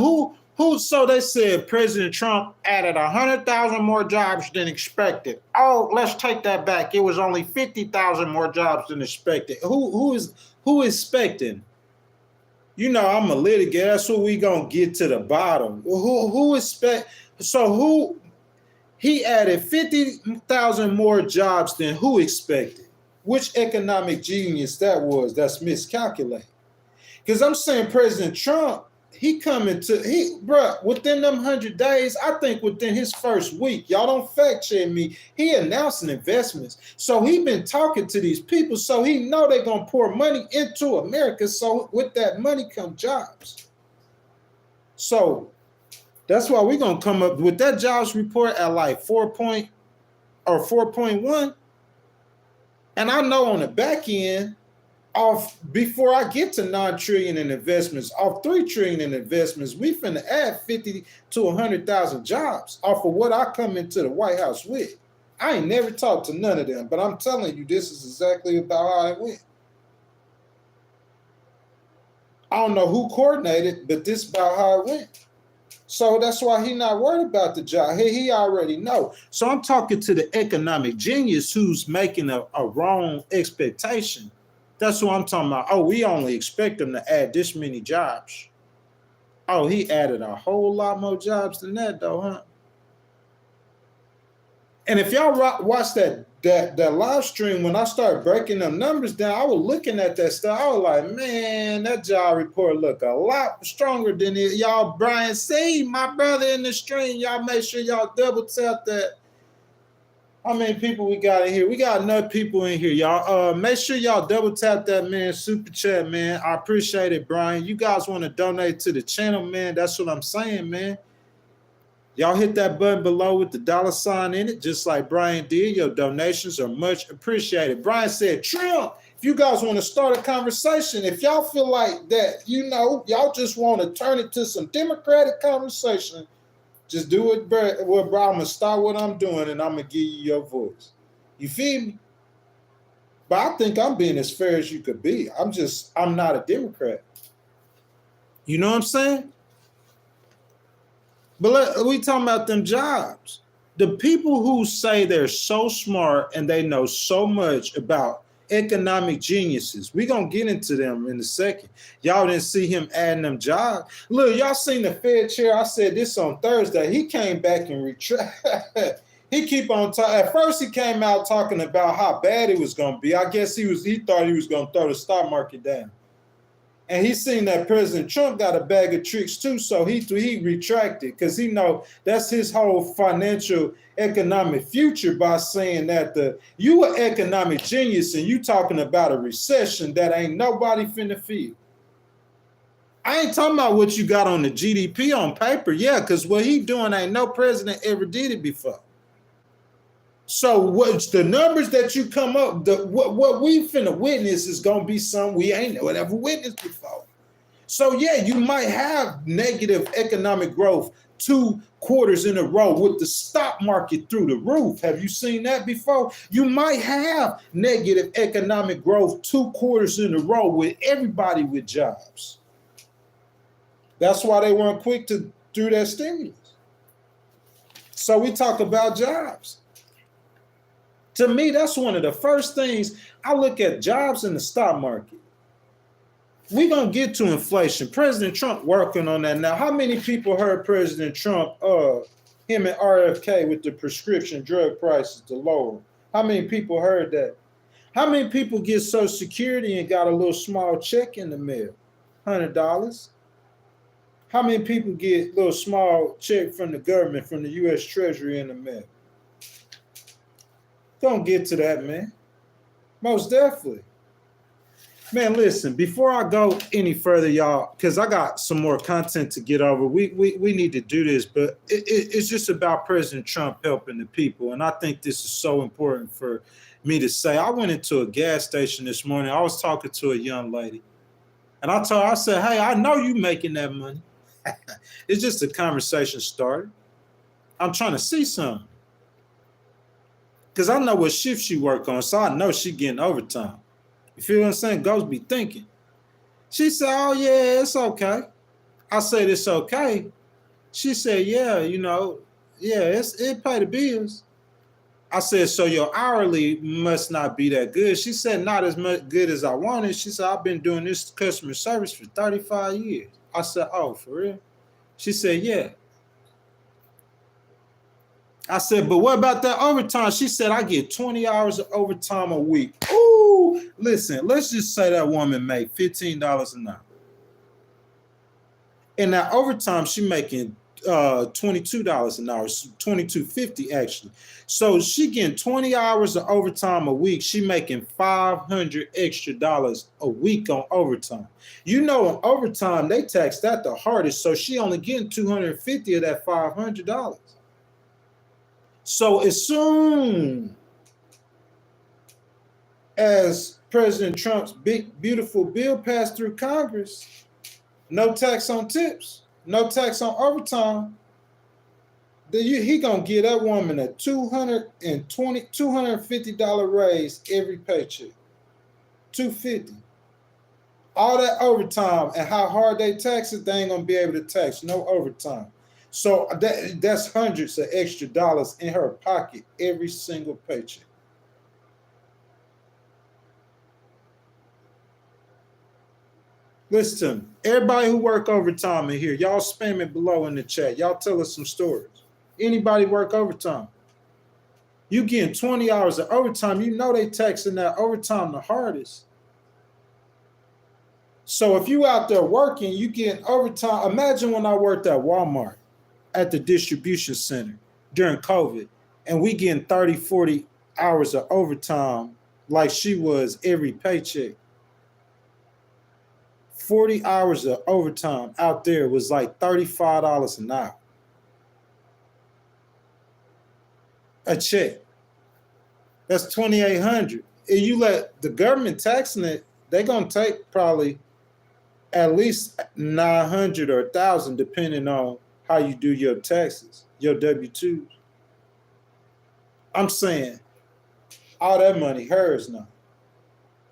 So they said President Trump added 100,000 more jobs than expected. Oh, let's take that back. It was only 50,000 more jobs than expected. Who is expecting? You know, I'm a litigator. That's what we gonna get to the bottom. Who expect? So who? He added 50,000 more jobs than who expected. Which economic genius that was that's miscalculated? Because I'm saying President Trump, within them 100 days, I think within his first week, y'all don't fact check me, he announcing investments. So he been talking to these people, so he know they're going to pour money into America. So with that money come jobs. So that's why we're going to come up with that jobs report at like 4.1. And I know on the back end, off before I get to 9 trillion in investments, off 3 trillion in investments, we finna add 50 to 100,000 jobs off of what I come into the White House with. I ain't never talked to none of them, but I'm telling you, this is exactly about how it went. I don't know who coordinated, but this is about how it went. So that's why he not worried about the job. He already know. So I'm talking to the economic genius who's making a wrong expectation. That's what I'm talking about. Oh, we only expect them to add this many jobs. Oh, he added a whole lot more jobs than that, though, huh? And if y'all watch that live stream, when I started breaking them numbers down, I was looking at that stuff. I was like, man, that job report look a lot stronger than it. Y'all, Brian C., my brother in the stream, y'all make sure y'all double tap that. How many people we got in here? We got enough people in here, y'all. Make sure y'all double tap that, man, super chat, man. I appreciate it, Brian. You guys want to donate to the channel, man? That's what I'm saying, man. Y'all hit that button below with the $ in it, just like Brian did. Your donations are much appreciated. Brian said, Trump, if you guys want to start a conversation, if y'all feel like that, y'all just want to turn it to some democratic conversation, just do it, bro. Well, bro, I'm going to start what I'm doing, and I'm going to give you your voice. You feel me? But I think I'm being as fair as you could be. I'm not a Democrat. You know what I'm saying? But we talking about them jobs. The people who say they're so smart and they know so much about economic geniuses, we're going to get into them in a second. Y'all didn't see him adding them jobs. Look, y'all seen the Fed chair. I said this on Thursday. He came back and retracted. He keep on talking. At first, he came out talking about how bad it was going to be. I guess he thought he was going to throw the stock market down. And he seen that President Trump got a bag of tricks too, so he retracted because he know that's his whole financial economic future by saying that you an economic genius and you talking about a recession that ain't nobody finna feel. I ain't talking about what you got on the GDP on paper, yeah, because what he doing ain't no president ever did it before. So what's the numbers that you come up, what we finna witness is gonna be something we ain't ever witnessed before. So yeah, you might have negative economic growth 2 quarters in a row with the stock market through the roof. Have you seen that before? You might have negative economic growth 2 quarters in a row with everybody with jobs. That's why they weren't quick to do that stimulus. So we talk about jobs. To me, that's one of the first things I look at, jobs in the stock market. We're going to get to inflation. President Trump working on that now. How many people heard President Trump, him and RFK with the prescription drug prices to lower? How many people heard that? How many people get Social Security and got a little small check in the mail? $100. How many people get a little small check from the government, from the U.S. Treasury in the mail? Don't get to that, man. Most definitely. Man, listen, before I go any further, y'all, because I got some more content to get over, we need to do this, but it's just about President Trump helping the people, and I think this is so important for me to say. I went into a gas station this morning. I was talking to a young lady, and I said, hey, I know you making that money. It's just a conversation started. I'm trying to see something. Because I know what shift she work on, so I know she getting overtime. You feel what I'm saying? Ghost be thinking. She said, oh, yeah, it's okay. I said, it's okay. She said, yeah, it pay the bills. I said, so your hourly must not be that good. She said, not as much good as I wanted. She said, I've been doing this customer service for 35 years. I said, oh, for real? She said, yeah. I said, but what about that overtime? She said, I get 20 hours of overtime a week. Ooh, listen, let's just say that woman made $15 an hour. And that overtime, she making $22 an hour, $22.50 actually. So she getting 20 hours of overtime a week. She making $500 extra a week on overtime. You know, on overtime, they tax that the hardest. So she only getting $250 of that $500. So as soon as President Trump's big, beautiful bill passed through Congress, no tax on tips, no tax on overtime, he gonna give that woman a $250 raise every paycheck. $250. All that overtime and how hard they tax it, they ain't gonna be able to tax no overtime. So that's hundreds of extra dollars in her pocket every single paycheck. Listen to me. Everybody who work overtime in here, y'all spam it below in the chat. Y'all tell us some stories. Anybody work overtime? You getting 20 hours of overtime, you know they taxing that overtime the hardest. So if you out there working, you getting overtime. Imagine when I worked at Walmart at the distribution center during COVID, and we getting 30, 40 hours of overtime like she was every paycheck. 40 hours of overtime out there was like $35 an hour. A check. That's $2,800. And you let the government taxing it, they're gonna take probably at least $900 or $1,000 depending on how you do your taxes, your W-2s. I'm saying all that money hers now.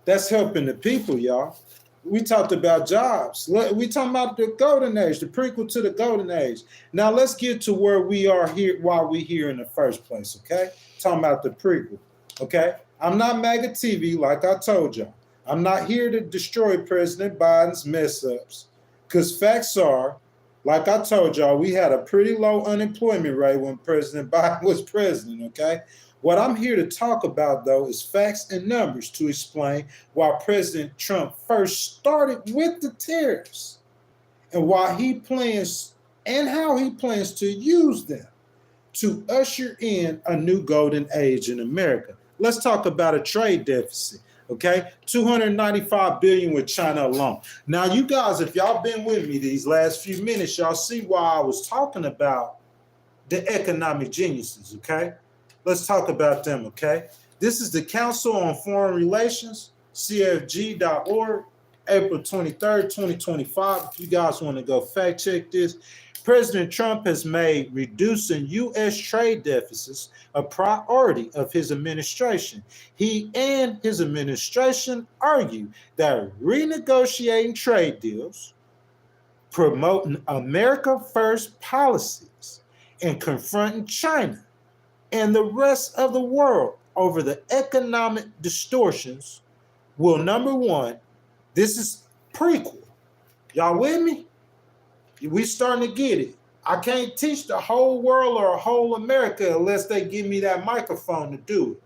That's helping the people, y'all. We talked about jobs. We talking about the golden age, the prequel to the golden age. Now let's get to where we are here, why we here in the first place, okay? Talking about the prequel, okay? I'm not MAGA TV like I told y'all. I'm not here to destroy President Biden's mess ups, because facts are, like I told y'all, we had a pretty low unemployment rate when President Biden was president, okay? What I'm here to talk about, though, is facts and numbers to explain why President Trump first started with the tariffs and why he plans and how he plans to use them to usher in a new golden age in America. Let's talk about a trade deficit, okay? $295 billion with China alone. Now, you guys, if y'all been with me these last few minutes, y'all see why I was talking about the economic geniuses, okay? Let's talk about them, okay? This is the Council on Foreign Relations, cfg.org, April 23rd, 2025. If you guys want to go fact check this, President Trump has made reducing U.S. trade deficits a priority of his administration. He and his administration argue that renegotiating trade deals, promoting America First policies, and confronting China and the rest of the world over the economic distortions will, number one, this is prequel. Y'all with me? We starting to get it. I can't teach the whole world or whole America unless they give me that microphone to do it.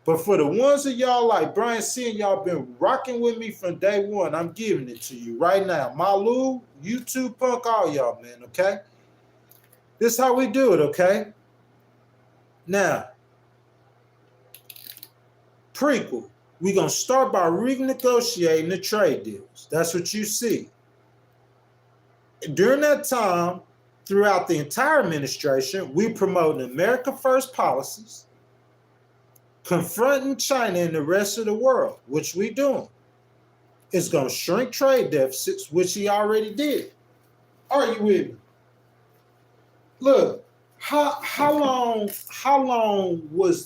But for the ones of y'all like Brian C, and y'all been rocking with me from day one, I'm giving it to you right now. Malu, YouTube punk, all y'all, man, okay? This is how we do it, okay? Now, prequel, we're going to start by renegotiating the trade deals. That's what you see. During that time, throughout the entire administration, we promoting America First policies, confronting China and the rest of the world, which we doing. It's going to shrink trade deficits, which he already did. Are you with me? Look. How long was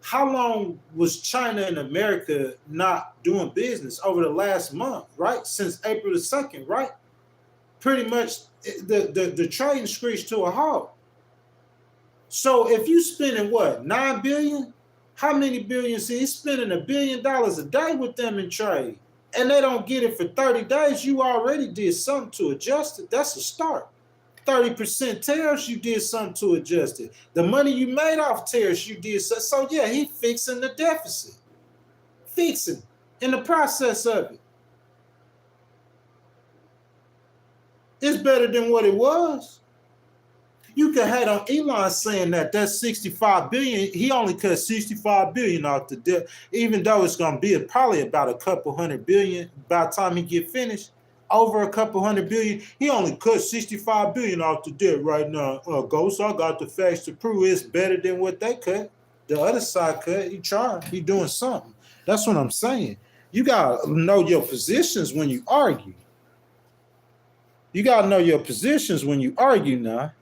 how long was China and America not doing business over the last month, right? Since April the 2nd, right? Pretty much the trading screeched to a halt. So if you spending what, $9 billion? How many billions? He's spending $1 billion a day with them in trade, and they don't get it for 30 days. You already did something to adjust it. That's a start. 30% tariffs, you did something to adjust it. The money you made off tariffs, you did so. So yeah, he fixing the deficit. Fixing in the process of it. It's better than what it was. You can hate on Elon saying that that's 65 billion. He only cut 65 billion off the debt, even though it's going to be probably about a couple hundred billion by the time he get finished. Over a couple hundred billion. He only cut 65 billion off the debt right now. Ghost, I got the facts to prove it's better than what they cut. The other side cut. He trying. He doing something. That's what I'm saying. You got to know your positions when you argue. You got to know your positions when you argue now.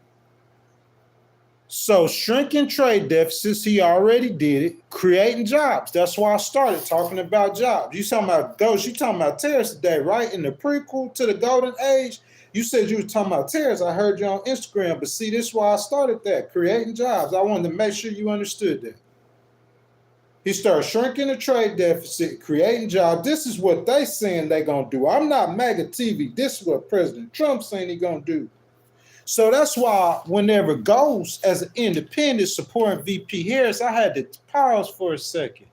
So shrinking trade deficits, he already did it. Creating jobs. That's why I started talking about jobs. You talking about Ghost, you talking about tariffs today, right? In the prequel to the golden age, you said you were talking about tariffs. I heard you on Instagram, but see, this is why I started that. Creating jobs. I wanted to make sure you understood that. He started shrinking the trade deficit, creating jobs. This is what they saying they gonna do. I'm not MAGA TV. This is what President Trump saying he gonna do. So that's why whenever Ghost as an independent supporting VP Harris, I had to pause for a second.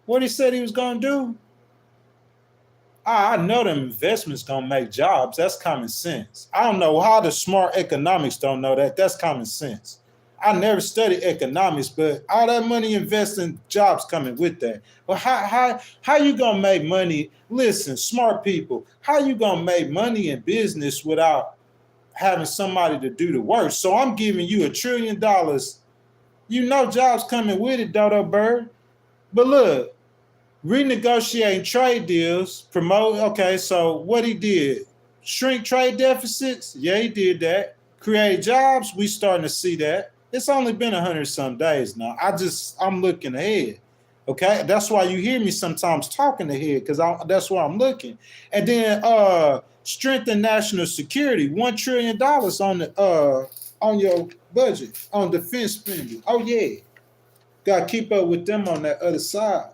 What he said he was gonna do? I know them investments gonna make jobs. That's common sense. I don't know how the smart economics don't know that. That's common sense. I never studied economics, but all that money investing, jobs coming with that. But how you gonna make money? Listen, smart people, how you gonna make money in business without having somebody to do the work? So I'm giving you $1 trillion. You know jobs coming with it, Dodo Bird. But look, renegotiating trade deals, promote. Okay, so what he did? Shrink trade deficits? Yeah, he did that. Create jobs? We starting to see that. It's only been 100-some days now. I'm looking ahead. Okay, that's why you hear me sometimes talking ahead, because that's why I'm looking. And then strengthen national security, $1 trillion on your budget on defense spending. Oh yeah, gotta keep up with them on that other side.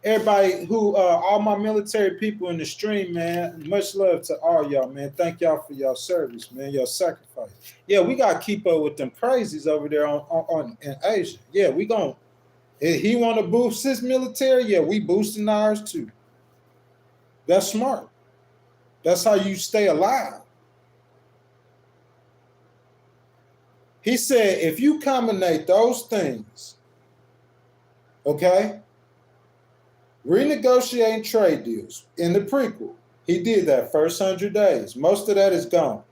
Everybody who, all my military people in the stream, man, much love to all y'all, man. Thank y'all for your service, man, your sacrifice. Yeah, we got to keep up with them crazies over there in Asia. Yeah, we going to, if he want to boost his military, yeah, we boosting ours too. That's smart. That's how you stay alive. He said, if you combine those things, okay, renegotiating trade deals in the prequel. He did that first 100 days. Most of that is gone.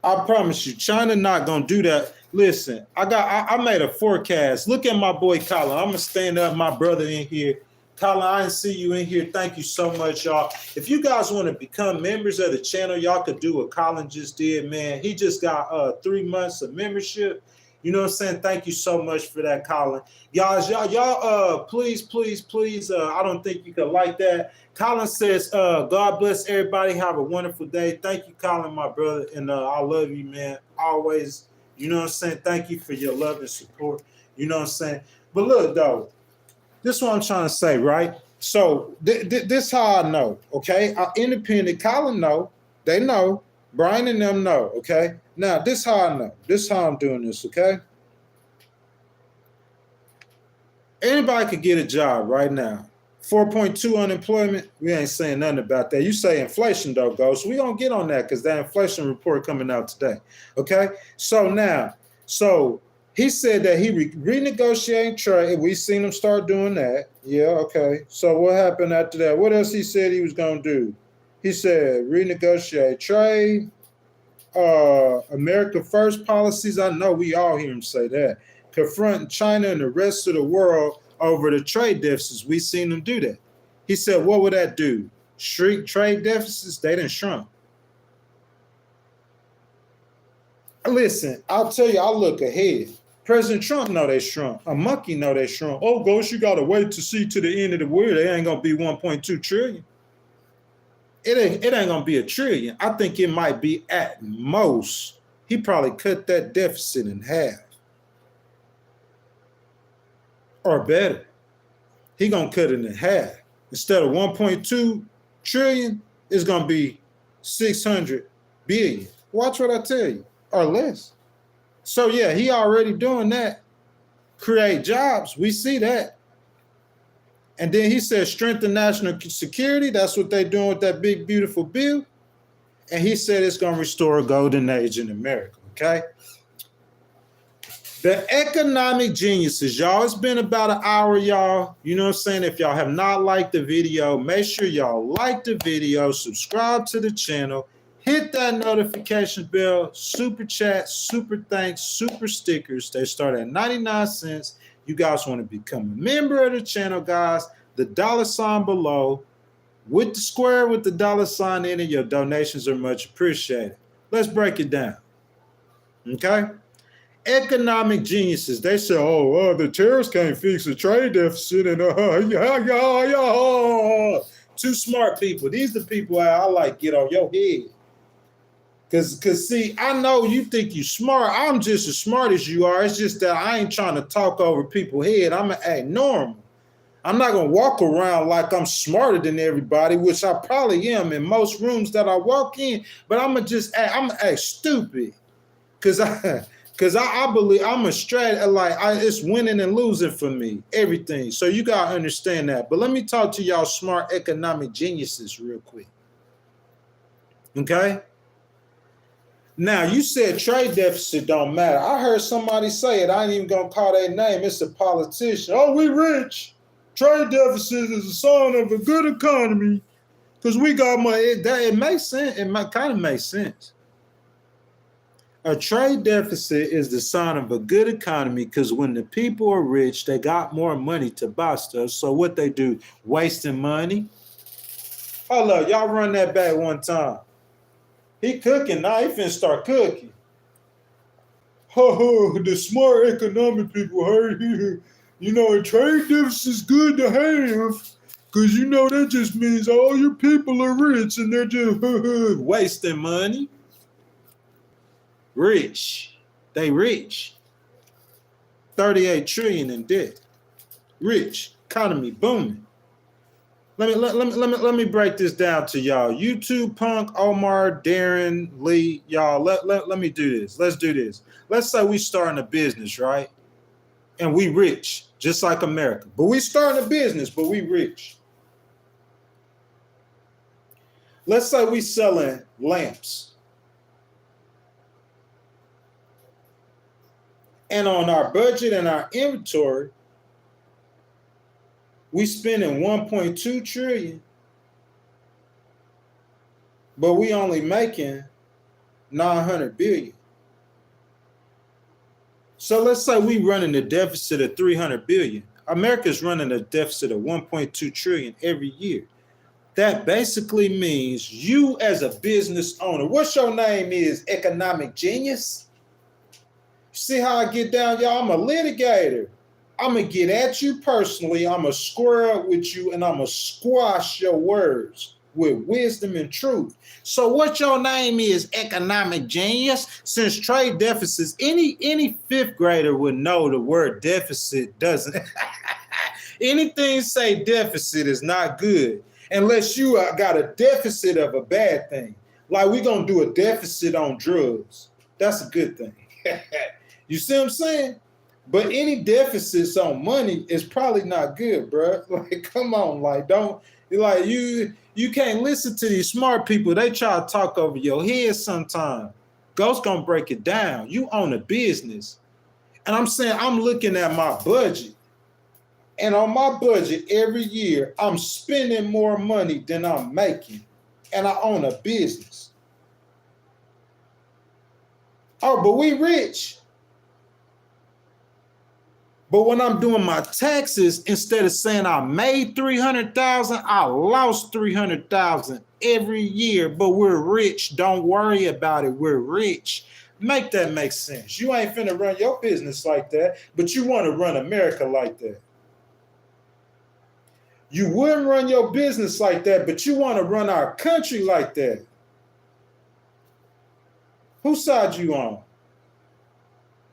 I promise you, China not gonna do that. Listen, I made a forecast. Look at my boy Colin. I'm gonna stand up, my brother in here. Colin, I didn't see you in here. Thank you so much, y'all. If you guys want to become members of the channel, y'all could do what Colin just did, man. He just got 3 months of membership. You know what I'm saying? Thank you so much for that, Colin. Y'all, please, I don't think you could like that. Colin says, God bless everybody. Have a wonderful day. Thank you, Colin, my brother. And I love you, man. Always, you know what I'm saying? Thank you for your love and support. You know what I'm saying? But look, though, this is what I'm trying to say, right? So this how I know, okay? Independent, Colin know. They know. Brian and them know, okay? Now, this how I know. This how I'm doing this, okay? Anybody could get a job right now. 4.2 unemployment, we ain't saying nothing about that. You say inflation, though, Ghost. We don't get on that because that inflation report coming out today, okay? So now, he said that he renegotiating trade. We seen him start doing that. Yeah, okay. So what happened after that? What else he said he was going to do? He said renegotiate trade, America First policies. I know we all hear him say that. Confronting China and the rest of the world over the trade deficits. We seen him do that. He said, what would that do? Shrink trade deficits? They didn't shrunk. Listen, I'll tell you, I'll look ahead. President Trump know they shrunk. A monkey know they shrunk. Oh, Ghost, you got to wait to see to the end of the world. They ain't going to be 1.2 trillion. It ain't going to be $1 trillion. I think it might be at most. He probably cut that deficit in half. Or better. He going to cut it in half. Instead of 1.2 trillion, it's going to be 600 billion. Watch what I tell you, or less. So yeah, he already doing that. Create jobs. We see that. And then he said strengthen national security. That's what they're doing with that big, beautiful bill. And he said it's going to restore a golden age in America, okay? The economic geniuses, y'all. It's been about an hour, y'all. You know what I'm saying? If y'all have not liked the video, make sure y'all like the video, subscribe to the channel, hit that notification bell, super chat, super thanks, super stickers. They start at 99 cents. You guys want to become a member of the channel, guys. The $ below with the square with the $ in it. Your donations are much appreciated. Let's break it down. Okay? Economic geniuses. They say, the tariffs can't fix the trade deficit. And too smart people. These are the people I like get on your head. Cause see, I know you think you smart. I'm just as smart as you are. It's just that I ain't trying to talk over people's head. I'm gonna act normal. I'm not gonna walk around like I'm smarter than everybody, which I probably am in most rooms that I walk in. But I'm gonna act stupid, cause I believe I'm a it's winning and losing for me, everything. So you gotta understand that. But let me talk to y'all smart economic geniuses real quick. Okay. Now, you said trade deficit don't matter. I heard somebody say it. I ain't even going to call their name. It's a politician. Oh, we rich. Trade deficit is a sign of a good economy because we got money. It makes sense. It kind of makes sense. A trade deficit is the sign of a good economy because when the people are rich, they got more money to buy stuff. So what they do, wasting money. Hold up, y'all run that back one time. He cooking now. He finna start cooking. The smart economic people heard here. You know, a trade deficit is good to have because, you know, that just means all your people are rich and they're just wasting money. Rich. They rich. 38 trillion in debt. Rich. Economy booming. Let me break this down to y'all. YouTube Punk, Omar, Darren, Lee, y'all. Let me do this. Let's do this. Let's say we starting a business, right? And we rich, just like America. But we starting a business, but we rich. Let's say we selling lamps. And on our budget and our inventory, we spending 1.2 trillion, but we only making 900 billion. So let's say we running a deficit of 300 billion. America's running a deficit of 1.2 trillion every year. That basically means you as a business owner, what's your name is, economic genius? See how I get down, y'all? I'm a litigator. I'm going to get at you personally. I'm going to square up with you and I'm going to squash your words with wisdom and truth. So what your name is, economic genius? Since trade deficits, any fifth grader would know the word deficit doesn't. Anything say deficit is not good unless you got a deficit of a bad thing. Like we're going to do a deficit on drugs. That's a good thing. You see what I'm saying? But any deficits on money is probably not good, bro. Like, come on, like, don't, like, you can't listen to these smart people. They try to talk over your head sometimes. Ghost gonna break it down. You own a business. And I'm saying, I'm looking at my budget. And on my budget every year, I'm spending more money than I'm making. And I own a business. Oh, but we rich. But when I'm doing my taxes, instead of saying I made 300,000, I lost 300,000 every year. But we're rich. Don't worry about it. We're rich. Make that make sense. You ain't finna run your business like that, but you want to run America like that. You wouldn't run your business like that, but you want to run our country like that. Whose side you on?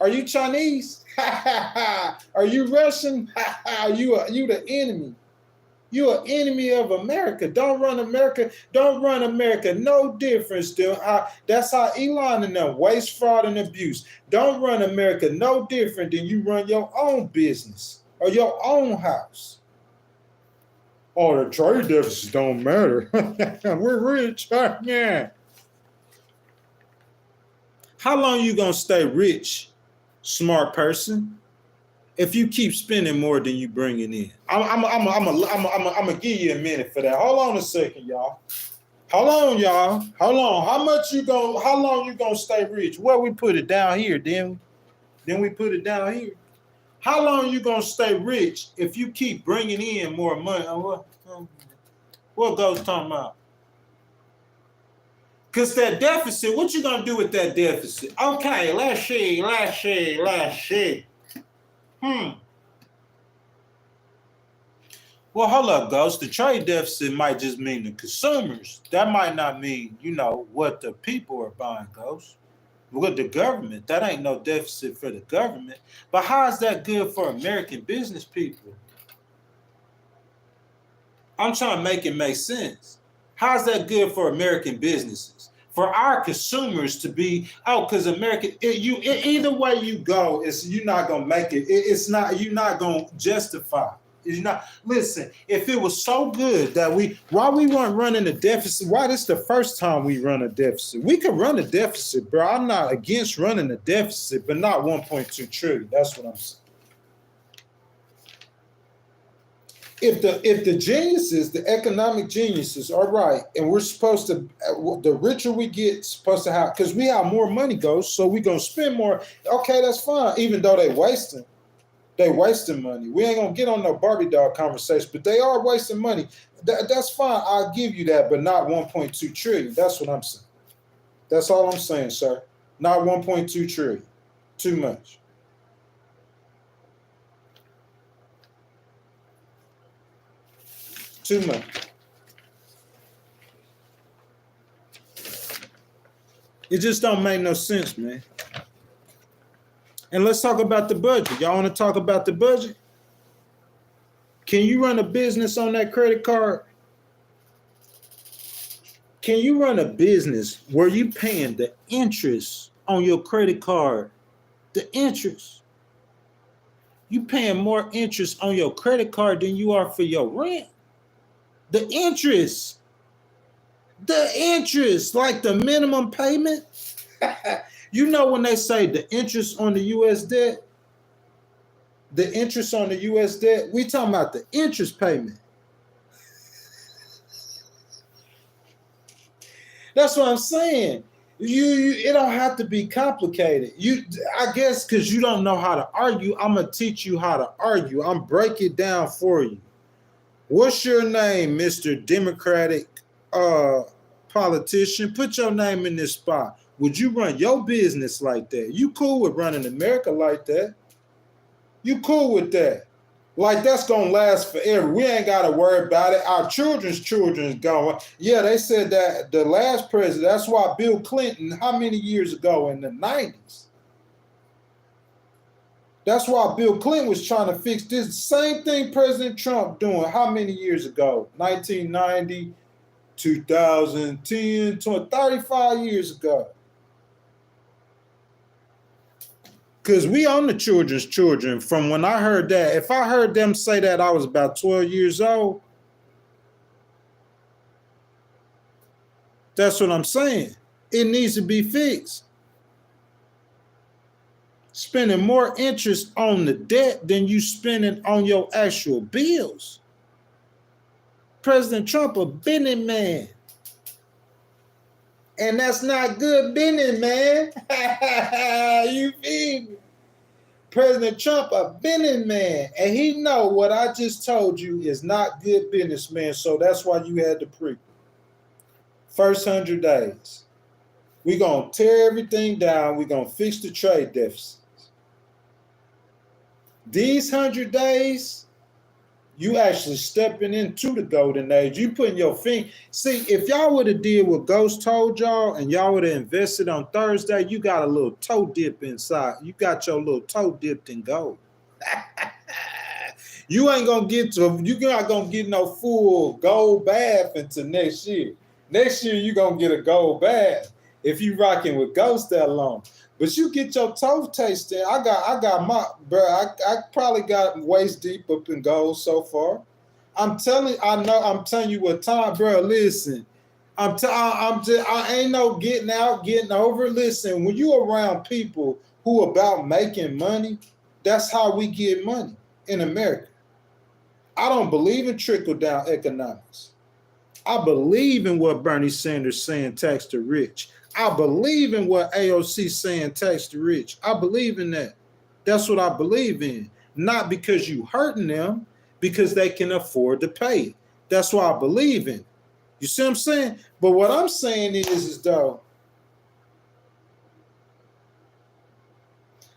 Are you Chinese? Are you Russian? Are you the enemy? You're an enemy of America. Don't run America. Don't run America. No difference. That's how Elon and them waste, fraud, and abuse. Don't run America no different than you run your own business or your own house. Oh, the trade deficits don't matter. We're rich. Yeah. How long you gonna stay rich, smart person? If you keep spending more than you bringing in, I'm gonna give you a minute for that. Hold on a second, y'all. Hold on, y'all. Hold on. How long you gonna stay rich? Well, we put it down here, then we put it down here. How long you gonna stay rich if you keep bringing in more money? What goes talking about? Because that deficit, what you gonna do with that deficit? Okay, let's see. Well, hold up, Ghost. The trade deficit might just mean the consumers. That might not mean, what the people are buying, Ghost. With the government, that ain't no deficit for the government. But how is that good for American business people? I'm trying to make it make sense. How's that good for American businesses? For our consumers to be, because either way you go, you're not gonna make it. You're not gonna justify. Listen, if it was so good that why we weren't running a deficit, why this the first time we run a deficit? We could run a deficit, bro. I'm not against running a deficit, but not 1.2 trillion. That's what I'm saying. If the geniuses, the economic geniuses are right, and we're supposed to, the richer we get, supposed to have, because we have more money, so we're going to spend more. Okay, that's fine, even though they wasting money. We ain't going to get on no Barbie doll conversation, but they are wasting money. That's fine, I'll give you that, but not 1.2 trillion. That's what I'm saying. That's all I'm saying, sir. Not 1.2 trillion. Too much. Too much. It just don't make no sense, man. And let's talk about the budget. Y'all want to talk about the budget? Can you run a business on that credit card? Can you run a business where you paying the interest on your credit card? The interest. You paying more interest on your credit card than you are for your rent. The interest, like the minimum payment. When they say the interest on the U.S. debt, we talking about the interest payment. That's what I'm saying. It don't have to be complicated. I guess because you don't know how to argue, I'm gonna teach you how to argue. I'm break it down for you. What's your name, Mr. Democratic politician? Put your name in this spot. Would you run your business like that? You cool with running America like that? You cool with that? Like that's gonna last forever. We ain't gotta worry about it. Our children's going. Yeah, they said that the last president, that's why Bill Clinton, how many years ago in the 90s? That's why Bill Clinton was trying to fix this same thing President Trump doing how many years ago? 1990, 2010, 20, 35 years ago. Because we own the children's children. From when I heard that, if I heard them say that I was about 12 years old, that's what I'm saying. It needs to be fixed. Spending more interest on the debt than you spending on your actual bills. President Trump a business man. And that's not good business, man. You feel me? President Trump a business man. And he know what I just told you is not good business, man. So that's why you had the prequel. First 100 days. We're going to tear everything down. We're going to fix the trade deficit. These 100 days, you actually stepping into the golden age. You putting your finger. See, if y'all would have did what Ghost told y'all and y'all would have invested on Thursday, you got a little toe dip inside. You got your little toe dipped in gold. You ain't gonna get to, you're not gonna get no full gold bath until next year. Next year, you're gonna get a gold bath if you rocking with Ghost that long. But you get your toe tasted. I got my, bro, I probably got waist deep up in gold so far. I'm telling you what time, bro, listen. I ain't no getting out, getting over. Listen, when you around people who about making money, that's how we get money in America. I don't believe in trickle-down economics. I believe in what Bernie Sanders saying, tax the rich. I believe in what AOC saying, tax the rich. I believe in that. That's what I believe in. Not because you hurting them, because they can afford to pay it. That's what I believe in. You see what I'm saying? But what I'm saying is though,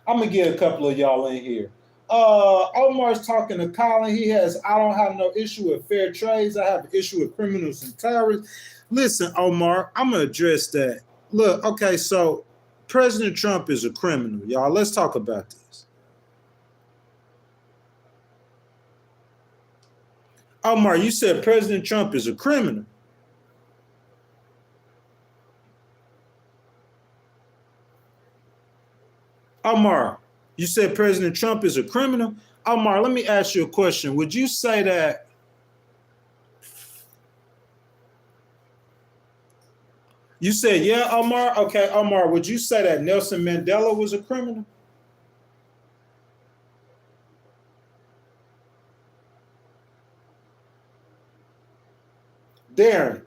I'm gonna get a couple of y'all in here. Omar's talking to Colin. He has, I don't have no issue with fair trades. I have an issue with criminals and terrorists. Listen, Omar, I'm gonna address that. Look, okay, so President Trump is a criminal, y'all. Let's talk about this. Omar, you said President Trump is a criminal. Omar, you said President Trump is a criminal. Omar, let me ask you a question. Would you say that you said, yeah, Omar? Okay, Omar, would you say that Nelson Mandela was a criminal? Darren,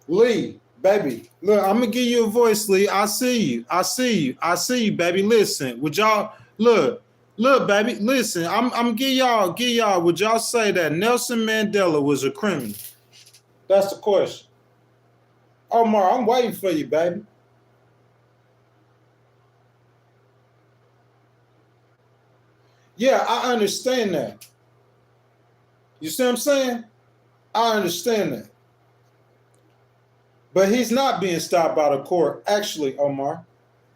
Lee, baby, look, I'm gonna give you a voice, Lee. I see you. I see you. I see you, baby. Listen, would y'all look, baby, listen, I'm give y'all, would y'all say that Nelson Mandela was a criminal? That's the question. Omar, I'm waiting for you, baby. Yeah, I understand that. You see what I'm saying? I understand that. But he's not being stopped by the court. Actually, Omar,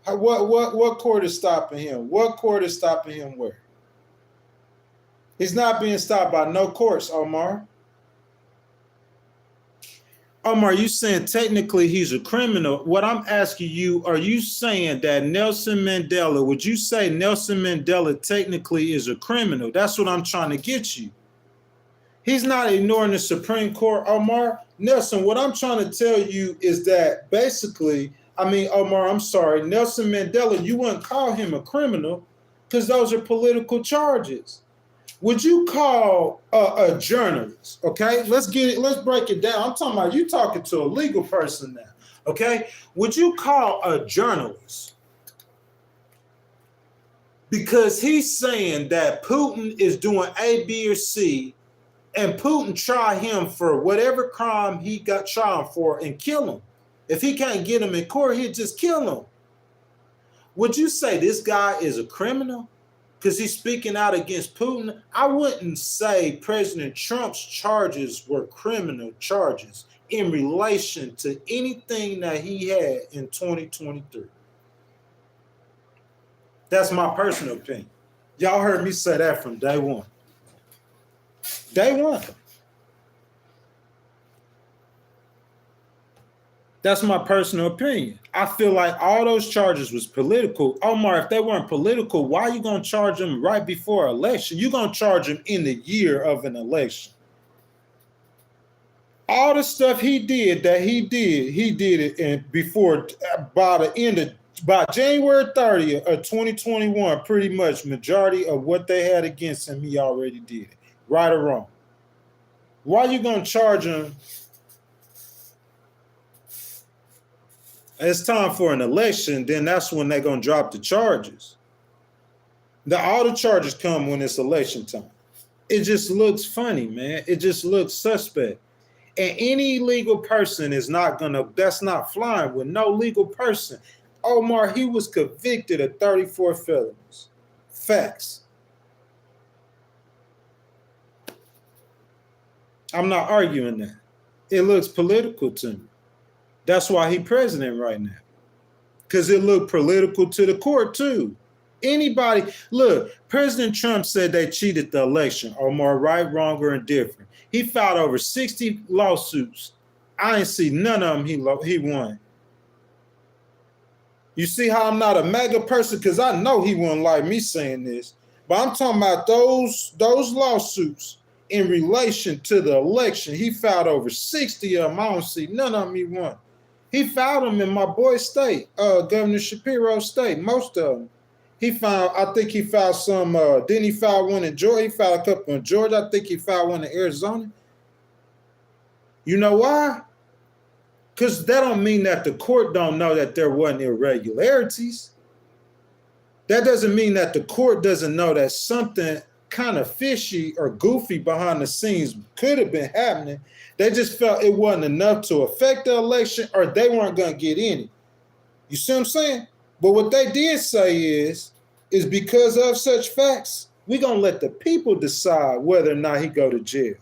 what court is stopping him? What court is stopping him where? He's not being stopped by no courts, Omar. Omar, you saying technically he's a criminal. What I'm asking you, are you saying that Nelson Mandela, would you say Nelson Mandela technically is a criminal? That's what I'm trying to get you. He's not ignoring the Supreme Court, Omar. Nelson, what I'm trying to tell you is that basically, Omar, I'm sorry, Nelson Mandela, you wouldn't call him a criminal because those are political charges. Would you call a journalist, okay? Let's break it down. I'm talking about you talking to a legal person now, okay? Would you call a journalist? Because he's saying that Putin is doing A, B, or C, and Putin try him for whatever crime he got tried for and kill him. If he can't get him in court, he'll just kill him. Would you say this guy is a criminal because he's speaking out against Putin? I wouldn't say President Trump's charges were criminal charges in relation to anything that he had in 2023. That's my personal opinion. Y'all heard me say that from day one. Day one. That's my personal opinion. I feel like all those charges was political. Omar, if they weren't political, why are you going to charge them right before election? You're going to charge them in the year of an election. All the stuff he did it and before, by January 30th of 2021, pretty much majority of what they had against him, he already did it. Right or wrong? Why are you going to charge him? It's time for an election, then that's when they're going to drop the charges. All the charges come when it's election time. It just looks funny, man. It just looks suspect. And any legal person is not going to, that's not flying with no legal person. Omar, he was convicted of 34 felonies. Facts. I'm not arguing that. It looks political to me. That's why he's president right now. Because it looked political to the court too. Anybody, look, President Trump said they cheated the election, Omar, right, wrong, or indifferent. He filed over 60 lawsuits. I ain't see none of them he won. You see how I'm not a mega person? Because I know he wouldn't like me saying this. But I'm talking about those lawsuits in relation to the election. He filed over 60 of them. I don't see none of them he won. He filed them in my boy's state, Governor Shapiro's state, most of them. I think he filed some, didn't he file one in Georgia? He filed a couple in Georgia. I think he filed one in Arizona. You know why? Because that don't mean that the court don't know that there wasn't irregularities. That doesn't mean that the court doesn't know that something kind of fishy or goofy behind the scenes could have been happening. They just felt it wasn't enough to affect the election, or they weren't going to get any. You see what I'm saying? But what they did say is because of such facts, we're going to let the people decide whether or not he go to jail.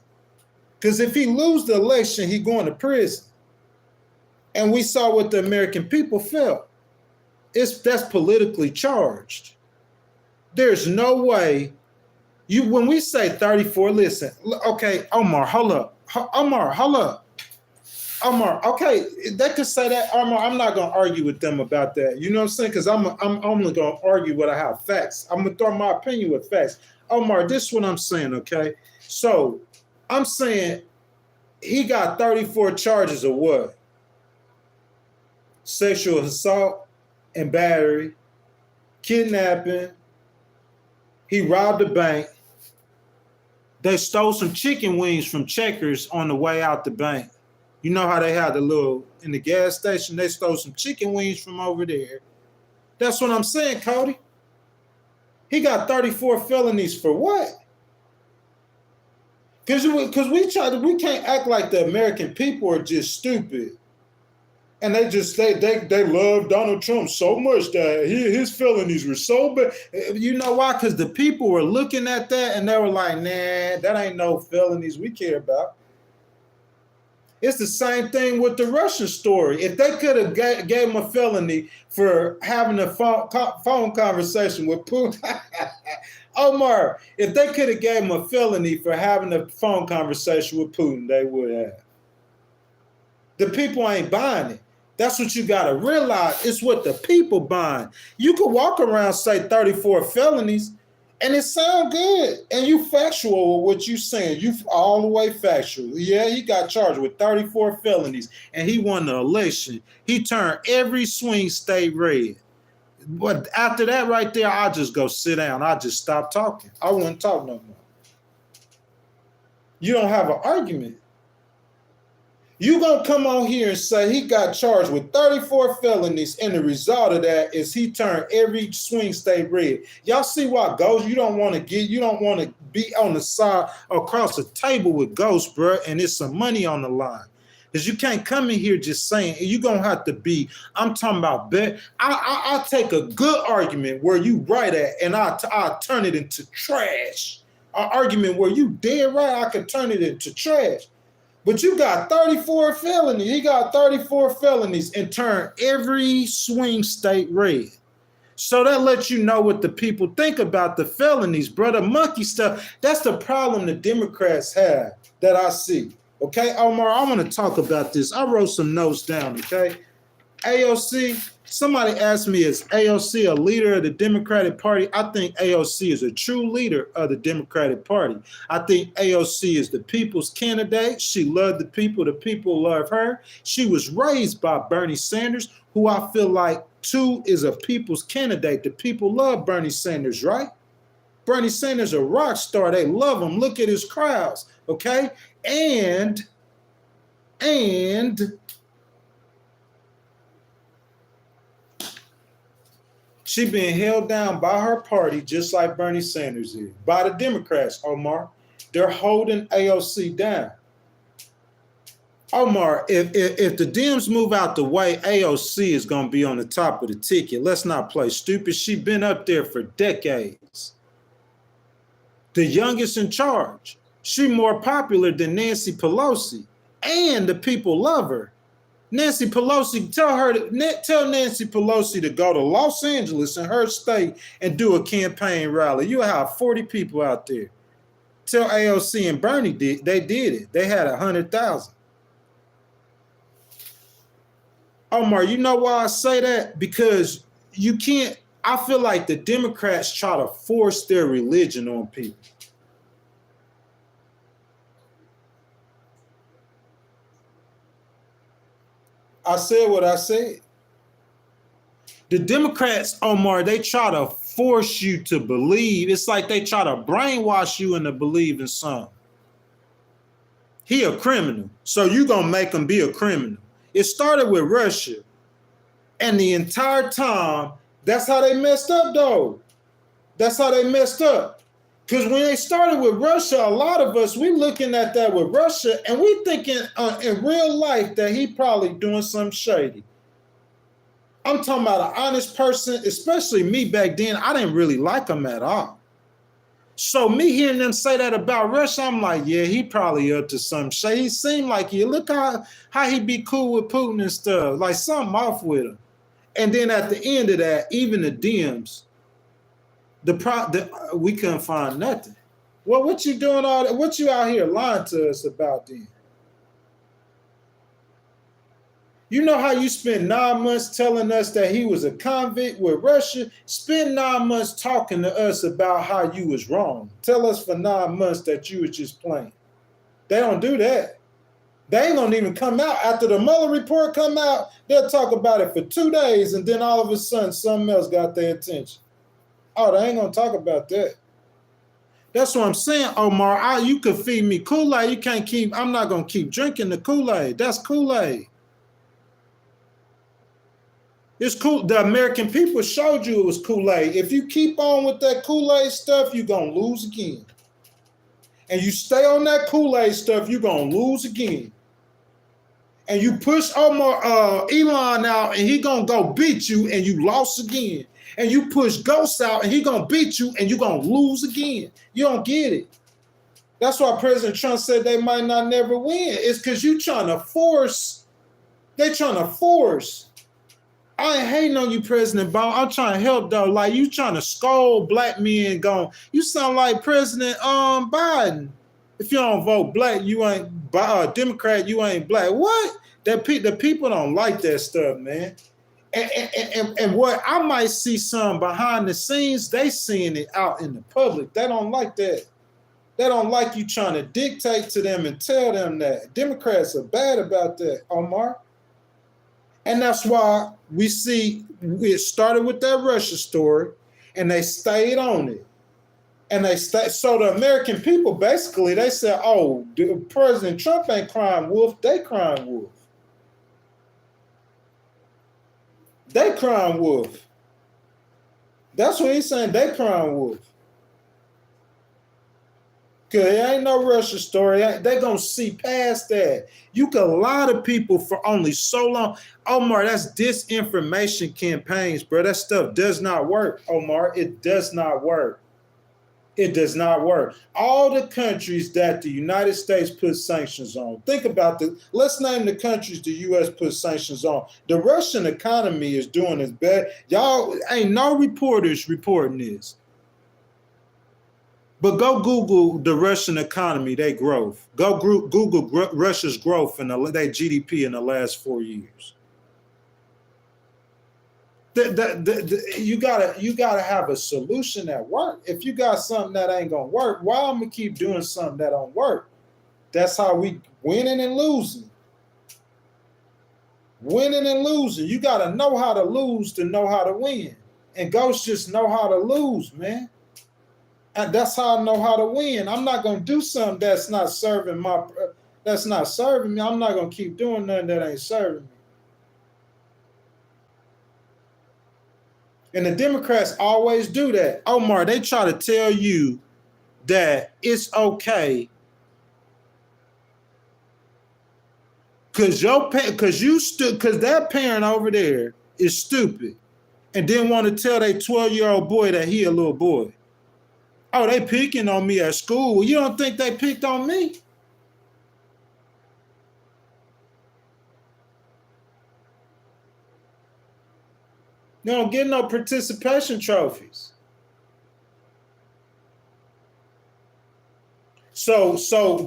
Because if he lose the election, he going to prison. And we saw what the American people felt. That's politically charged. There's no way when we say 34, listen, okay, Omar, hold up. Omar, okay, they could say that. Omar, I'm not going to argue with them about that. You know what I'm saying? Because I'm only going to argue what I have facts. I'm going to throw my opinion with facts. Omar, this is what I'm saying, okay? So I'm saying he got 34 charges of what? Sexual assault and battery, kidnapping. He robbed a bank. They stole some chicken wings from Checkers on the way out the bank. You know how they had in the gas station, they stole some chicken wings from over there. That's what I'm saying, Cody. He got 34 felonies for what? Because we can't act like the American people are just stupid. And they love Donald Trump so much that his felonies were so bad. You know why? Because the people were looking at that and they were like, nah, that ain't no felonies we care about. It's the same thing with the Russian story. If they could have gave him a felony for having a phone conversation with Putin, Omar, if they could have gave him a felony for having a phone conversation with Putin, they would have. The people ain't buying it. That's what you got to realize. It's what the people buying. You could walk around, say 34 felonies, and it sound good. And you factual with what you saying. You all the way factual. Yeah, he got charged with 34 felonies, and he won the election. He turned every swing state red. But after that right there, I'll just go sit down. I'll just stop talking. I wouldn't talk no more. You don't have an argument. You gonna come on here and say he got charged with 34 felonies, and the result of that is he turned every swing state red. Y'all see why Ghost? You don't want to be on the side across the table with Ghost, bro, and there's some money on the line. Because you can't come in here just saying, you're gonna have to be, I'm talking about bet. I'll take a good argument where you right at, and I'll turn it into trash. An argument where you dead right, I could turn it into trash. But you got 34 felonies. He got 34 felonies and turned every swing state red. So that lets you know what the people think about the felonies, bro. The monkey stuff, that's the problem the Democrats have that I see. Okay, Omar, I want to talk about this. I wrote some notes down, okay? AOC, somebody asked me, is AOC a leader of the Democratic Party? I think AOC is a true leader of the Democratic Party. I think AOC is the people's candidate. She loved the people love her. She was raised by Bernie Sanders, who I feel like, too, is a people's candidate. The people love Bernie Sanders, right? Bernie Sanders a rock star. They love him. Look at his crowds, okay? And she been held down by her party just like Bernie Sanders is. By the Democrats, Omar. They're holding AOC down. Omar, if the Dems move out the way, AOC is going to be on the top of the ticket. Let's not play stupid. She's been up there for decades. The youngest in charge. She's more popular than Nancy Pelosi. And the people love her. Nancy Pelosi, tell Nancy Pelosi to go to Los Angeles in her state and do a campaign rally. You'll have 40 people out there. Tell AOC and Bernie they did it. They had 100,000. Omar, you know why I say that? Because you can't, I feel like the Democrats try to force their religion on people. I said what I said. The Democrats, Omar, they try to force you to believe. It's like they try to brainwash you into believing something. He a criminal, so you gonna make him be a criminal. It started with Russia, and the entire time, that's how they messed up, though. That's how they messed up. Because when they started with Russia, a lot of us, we looking at that with Russia, and we thinking in real life that he probably doing something shady. I'm talking about an honest person, especially me back then. I didn't really like him at all. So me hearing them say that about Russia, I'm like, yeah, he probably up to some shit. He seemed like he, look how he be cool with Putin and stuff, like something off with him. And then at the end of that, even the DMs, we couldn't find nothing. Well, what you doing all that? What you out here lying to us about then? You know how you spent 9 months telling us that he was a convict with Russia? Spend 9 months talking to us about how you was wrong. Tell us for 9 months that you was just playing. They don't do that. They ain't gonna even come out. After the Mueller report come out, they'll talk about it for 2 days, and then all of a sudden something else got their attention. Oh, they ain't gonna talk about that. That's what I'm saying, Omar. You could feed me Kool-Aid. You can't keep, I'm not gonna keep drinking the Kool-Aid. That's Kool-Aid. It's cool. The American people showed you it was Kool-Aid. If you keep on with that Kool-Aid stuff, you're going to lose again. And you stay on that Kool-Aid stuff, you're going to lose again. And you push Elon out, and he going to go beat you, and you lost again. And you push Ghost out, and he going to beat you, and you're going to lose again. You don't get it. That's why President Trump said they might not never win. It's because you trying to force. They trying to force. I ain't hating on you, President Biden. I'm trying to help, though. Like, you trying to scold black men going, you sound like President Biden. If you don't vote black, you ain't Democrat, you ain't black. What? The people don't like that stuff, man. And what I might see some behind the scenes, they seeing it out in the public. They don't like that. They don't like you trying to dictate to them and tell them that. Democrats are bad about that, Omar. And that's why we see it started with that Russia story, and they stayed on it. And so the American people, basically, they said, oh, President Trump ain't crying wolf, they crying wolf. They crying wolf. That's what he's saying, they crying wolf. Because it ain't no Russia story. They going to see past that. You can lie to people for only so long. Omar, that's disinformation campaigns, bro. That stuff does not work, Omar. It does not work. It does not work. All the countries that the United States put sanctions on, think about let's name the countries the U.S. put sanctions on. The Russian economy is doing its best. Y'all, ain't no reporters reporting this. But go Google the Russian economy, their growth. Go Google Russia's growth in their GDP in the last 4 years. You gotta have a solution that works. If you got something that ain't gonna work, why I'm gonna keep doing something that don't work? That's how we winning and losing. Winning and losing. You gotta know how to lose to know how to win. And Ghost just know how to lose, man. And that's how I know how to win. I'm not gonna do something that's not serving me. I'm not gonna keep doing nothing that ain't serving me. And the Democrats always do that. Omar, they try to tell you that it's okay because that parent over there is stupid and didn't want to tell their 12-year-old boy that he a little boy. Oh, they picking on me at school. Well, you don't think they picked on me? You don't get no participation trophies. So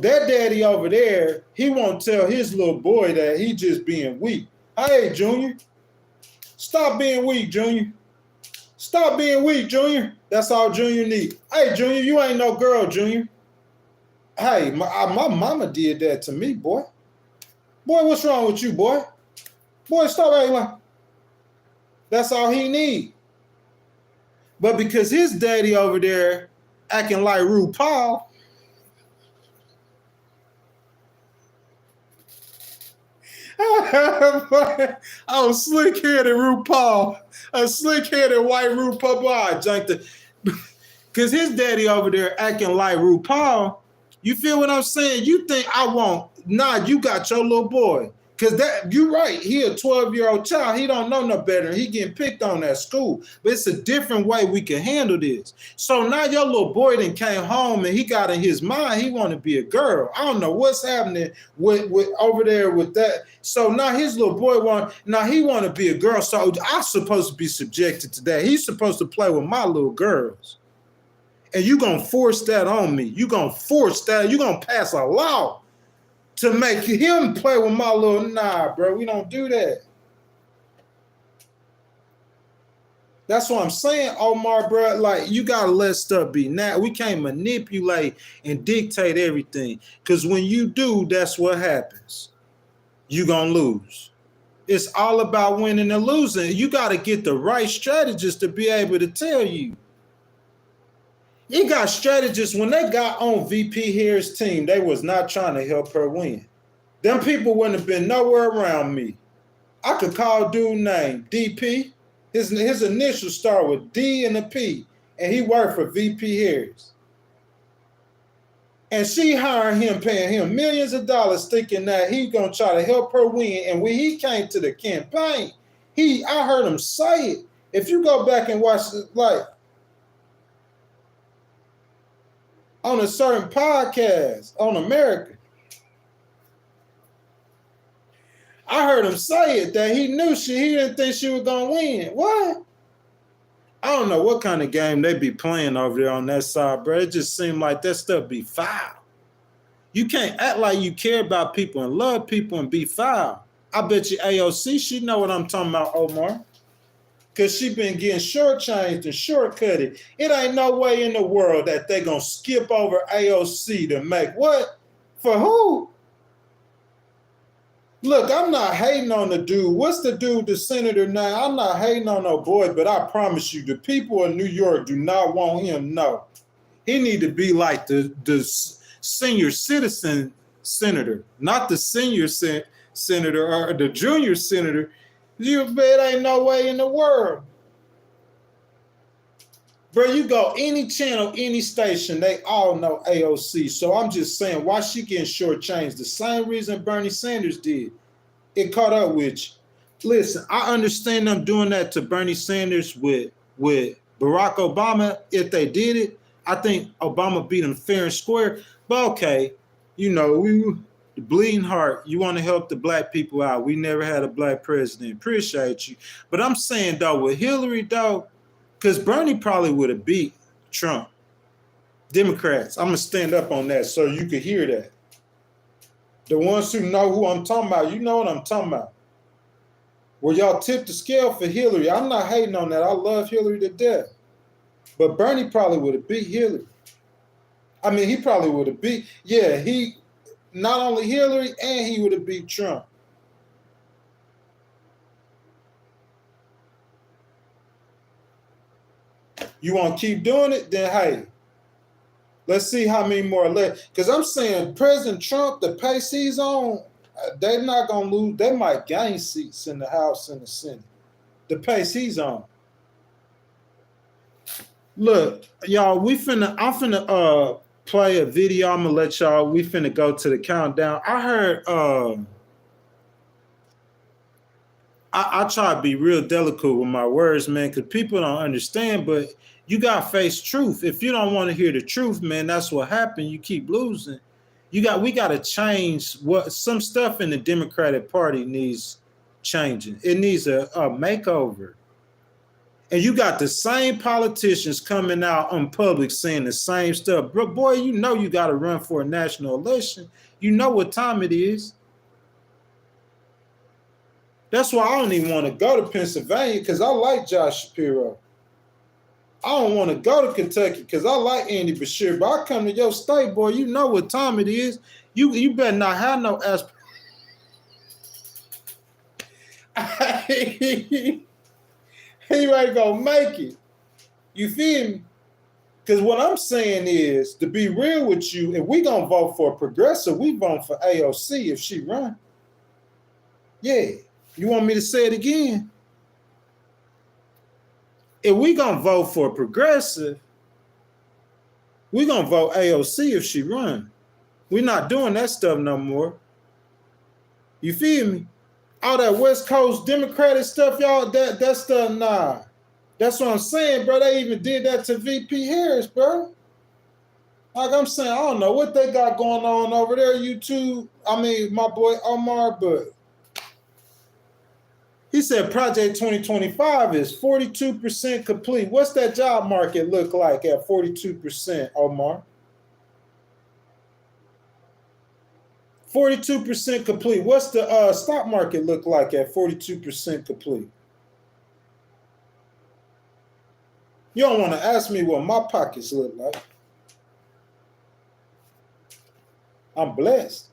that daddy over there, he won't tell his little boy that he just being weak. Hey, Junior, stop being weak, Junior. Stop being weak, Junior. That's all Junior need. Hey, Junior, you ain't no girl, Junior. Hey, my mama did that to me, boy. Boy, what's wrong with you, boy? Boy, stop acting like. That's all he need. But because his daddy over there acting like RuPaul, oh, slick-headed RuPaul. A slick-headed white RuPaul. Boy, I junked it. Because his daddy over there acting like RuPaul, you feel what I'm saying? You think I won't. Nah, you got your little boy. Because that you're right. He a 12-year-old child. He don't know no better. He getting picked on at school. But it's a different way we can handle this. So now your little boy then came home and he got in his mind he want to be a girl. I don't know what's happening with over there with that. So now his little boy want to be a girl. So I'm supposed to be subjected to that. He's supposed to play with my little girls. And you gonna force that on me. You gonna force that. You gonna pass a law to make him play with my little, nah, bro, we don't do that. That's what I'm saying, Omar, bro. Like, you got to let stuff be. Now, we can't manipulate and dictate everything. Because when you do, that's what happens. You're going to lose. It's all about winning and losing. You got to get the right strategist to be able to tell you. You got strategists, when they got on VP Harris' team, they was not trying to help her win. Them people wouldn't have been nowhere around me. I could call dude named DP. His initials start with D and a P, and he worked for VP Harris. And she hired him, paying him millions of dollars, thinking that he gonna try to help her win. And when he came to the campaign, I heard him say it. If you go back and watch it, like, on a certain podcast on America, I heard him say it, that he knew he didn't think she was going to win. What? I don't know what kind of game they be playing over there on that side, bro. It just seemed like that stuff be foul. You can't act like you care about people and love people and be foul. I bet you AOC, she know what I'm talking about, Omar. Because she been getting shortchanged and shortcutted. It ain't no way in the world that they going to skip over AOC to make what? For who? Look, I'm not hating on the dude. What's the dude, the senator now? I'm not hating on no boy, but I promise you, the people in New York do not want him. No. He need to be like the senior citizen senator, not the senior senator or the junior senator. You bet ain't no way in the world. Bro, you go any channel, any station, they all know AOC. So I'm just saying, why she getting shortchanged? The same reason Bernie Sanders did. It caught up with you. Listen, I understand them doing that to Bernie Sanders with Barack Obama. If they did it, I think Obama beat him fair and square. But okay, you know, the bleeding heart, you want to help the black people out. We never had a black president. Appreciate you. But I'm saying, though, with Hillary, though, because Bernie probably would have beat Trump. Democrats, I'm going to stand up on that so you can hear that. The ones who know who I'm talking about, you know what I'm talking about. Well, y'all tip the scale for Hillary. I'm not hating on that. I love Hillary to death. But Bernie probably would have beat Hillary. I mean, he probably would have beat, he not only Hillary, and he would have beat Trump. You want to keep doing it? Then, hey, let's see how many more left. Because I'm saying President Trump, the pace he's on, they're not going to lose. They might gain seats in the House and the Senate. The pace he's on. Look, y'all, I'm finna play a video. I'm going to let y'all, we finna go to the countdown. I heard, I try to be real delicate with my words, man, because people don't understand, but you got to face truth. If you don't want to hear the truth, man, that's what happened. You keep losing. We got to change some stuff in the Democratic Party needs changing. It needs a makeover. And you got the same politicians coming out on public saying the same stuff. Bro, boy, you know you got to run for a national election. You know what time it is. That's why I don't even want to go to Pennsylvania, because I like Josh Shapiro. I don't want to go to Kentucky because I like Andy Beshear. But I come to your state, boy, you know what time it is. You better not have no he ain't gonna make it. You feel me? Because what I'm saying is, to be real with you, if we gonna vote for a progressive, we vote for AOC if she run. Yeah. You want me to say it again? If we gonna vote for a progressive, we gonna vote AOC if she run. We're not doing that stuff no more. You feel me? All that West Coast Democratic stuff, y'all, that stuff, nah. That's what I'm saying, bro. They even did that to VP Harris, bro. Like I'm saying, I don't know what they got going on over there, YouTube. I mean, my boy Omar, but he said Project 2025 is 42% complete. What's that job market look like at 42%, Omar? 42% complete. What's the stock market look like at 42% complete? You don't want to ask me what my pockets look like. I'm blessed.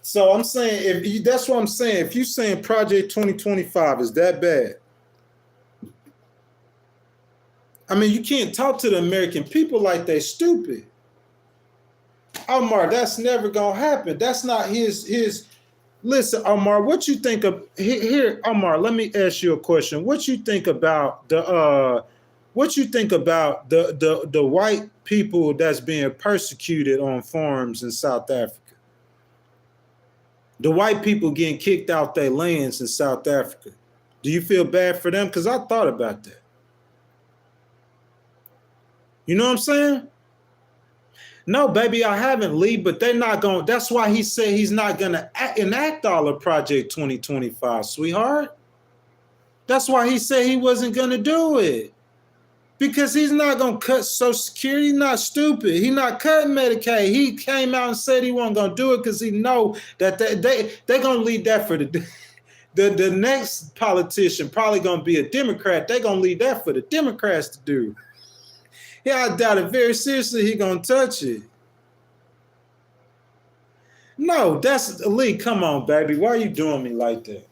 So I'm saying, that's what I'm saying. If you're saying Project 2025 is that bad, I mean, you can't talk to the American people like they stupid. Omar, that's never gonna happen. That's not his. Listen, Omar, what you think of here? Omar, let me ask you a question. What you think about the white people that's being persecuted on farms in South Africa? The white people getting kicked out their lands in South Africa. Do you feel bad for them? Because I thought about that. You know what I'm saying? No, baby, I haven't, Lee, but they're not going. That's why he said he's not going to enact all of Project 2025, sweetheart. That's why he said he wasn't going to do it. Because he's not going to cut Social Security. He's not stupid. He's not cutting Medicaid. He came out and said he wasn't going to do it because he know that they're going to leave that for the next politician, probably going to be a Democrat. They're going to leave that for the Democrats to do. Yeah, I doubt it very seriously he gonna touch it. No, that's Lee. Come on, baby. Why are you doing me like that?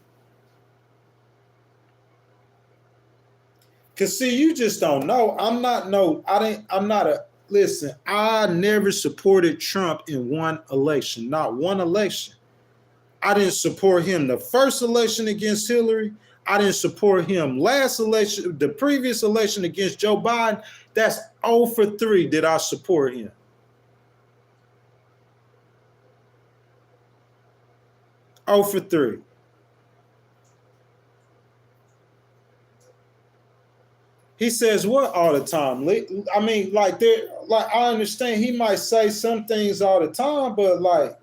Cause see, you just don't know. Listen, I never supported Trump in one election, not one election. I didn't support him the first election against Hillary. I didn't support him last election, the previous election against Joe Biden. That's 0 for 3 did I support him. Oh for 3. He says what all the time? I mean, like I understand he might say some things all the time, but like,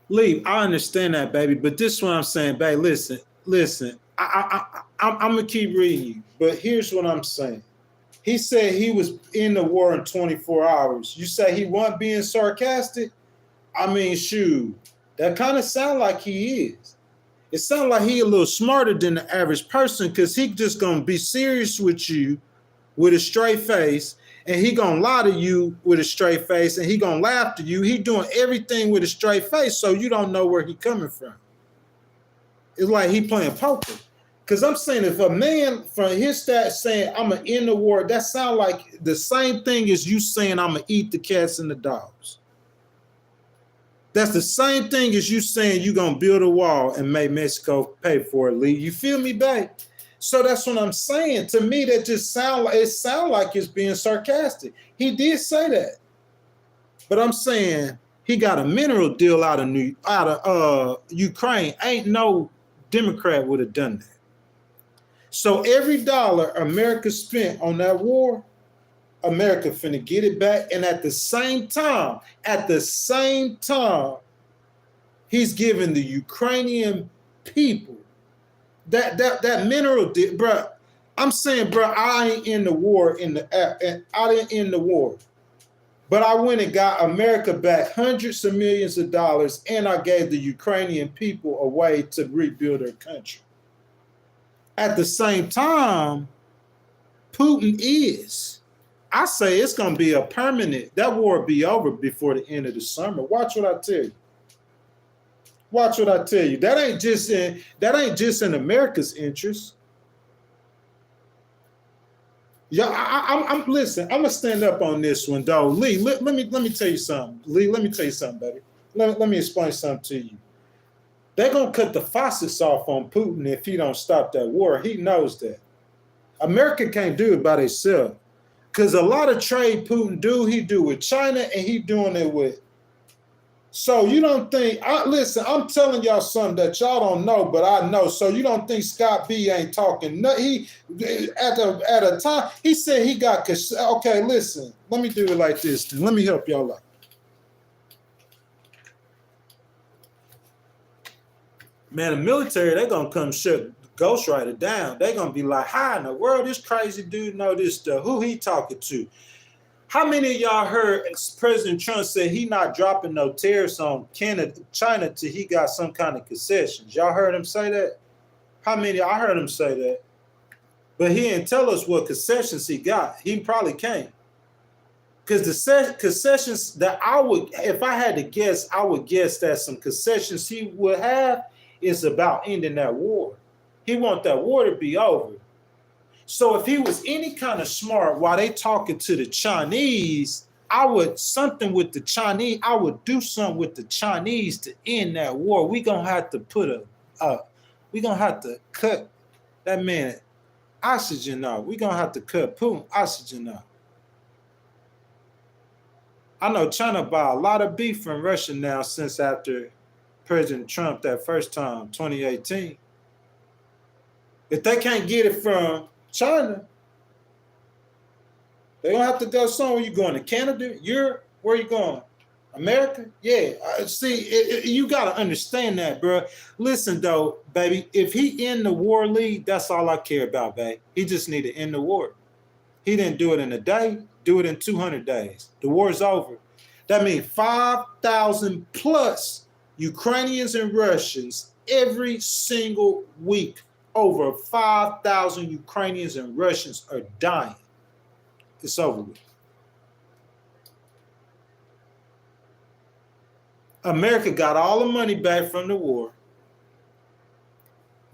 Lee, I understand that, baby, but this is what I'm saying, babe. Listen. I'm gonna keep reading you, but here's what I'm saying. He said he was in the war in 24 hours. You say he wasn't being sarcastic? I mean, shoot, that kind of sound like he is. It sounds like he a little smarter than the average person, because he just gonna be serious with you with a straight face, and he gonna lie to you with a straight face, and he gonna laugh to you. He doing everything with a straight face, so you don't know where he coming from. It's like he playing poker. Because I'm saying, if a man from his stats saying I'm gonna end the war, that sound like the same thing as you saying I'm gonna eat the cats and the dogs. That's the same thing as you saying you gonna build a wall and make Mexico pay for it, Lee. You feel me, babe? So that's what I'm saying. To me, that just sound like it's being sarcastic. He did say that, but I'm saying he got a mineral deal out of Ukraine. Ain't no Democrat would have done that. So every dollar America spent on that war, America finna get it back. And at the same time, he's giving the Ukrainian people that mineral, bro. I'm saying, bro, I ain't in the war I didn't end the war. But I went and got America back hundreds of millions of dollars, and I gave the Ukrainian people a way to rebuild their country. At the same time, Putin I say it's going to be a permanent, that war will be over before the end of the summer. Watch what I tell you. Watch what I tell you. That ain't just in America's interest. Yeah, I'm listen. I'm gonna stand up on this one, though. Lee, let me tell you something. Lee, let me tell you something, baby. Let me explain something to you. They're gonna cut the faucets off on Putin if he don't stop that war. He knows that. America can't do it by themselves. Because a lot of trade Putin he do with China, and he doing it with. So you don't think, listen, I'm telling y'all something that y'all don't know, but I know. So you don't think Scott B ain't talking. No, he, at a time, he said he got, okay, listen, let me do it like this. Let me help y'all out. Man, the military, they're going to come shut Ghostwriter down. They're going to be like, how in the world this crazy dude know this stuff? Who he talking to? How many of y'all heard President Trump say he not dropping no tariffs on China till he got some kind of concessions? Y'all heard him say that? How many? I heard him say that. But he didn't tell us what concessions he got. He probably can't. Because the concessions that if I had to guess, I would guess that some concessions he would have is about ending that war. He want that war to be over. So if he was any kind of smart while they talking to the Chinese, I would do something with the Chinese to end that war. We gonna have to cut that man oxygen off. We gonna have to cut Putin oxygen off. I know China buy a lot of beef from Russia now since after President Trump that first time, 2018. If they can't get it from China, they're going to have to go somewhere. You going to Canada? Europe? Where you going? America? Yeah. See, you got to understand that, bro. Listen, though, baby, if he end the war, Lee, that's all I care about, babe. He just need to end the war. He didn't do it in a day. Do it in 200 days. The war's over. That means 5,000 plus Ukrainians and Russians every single week. Over 5,000 Ukrainians and Russians are dying. It's over with. America got all the money back from the war,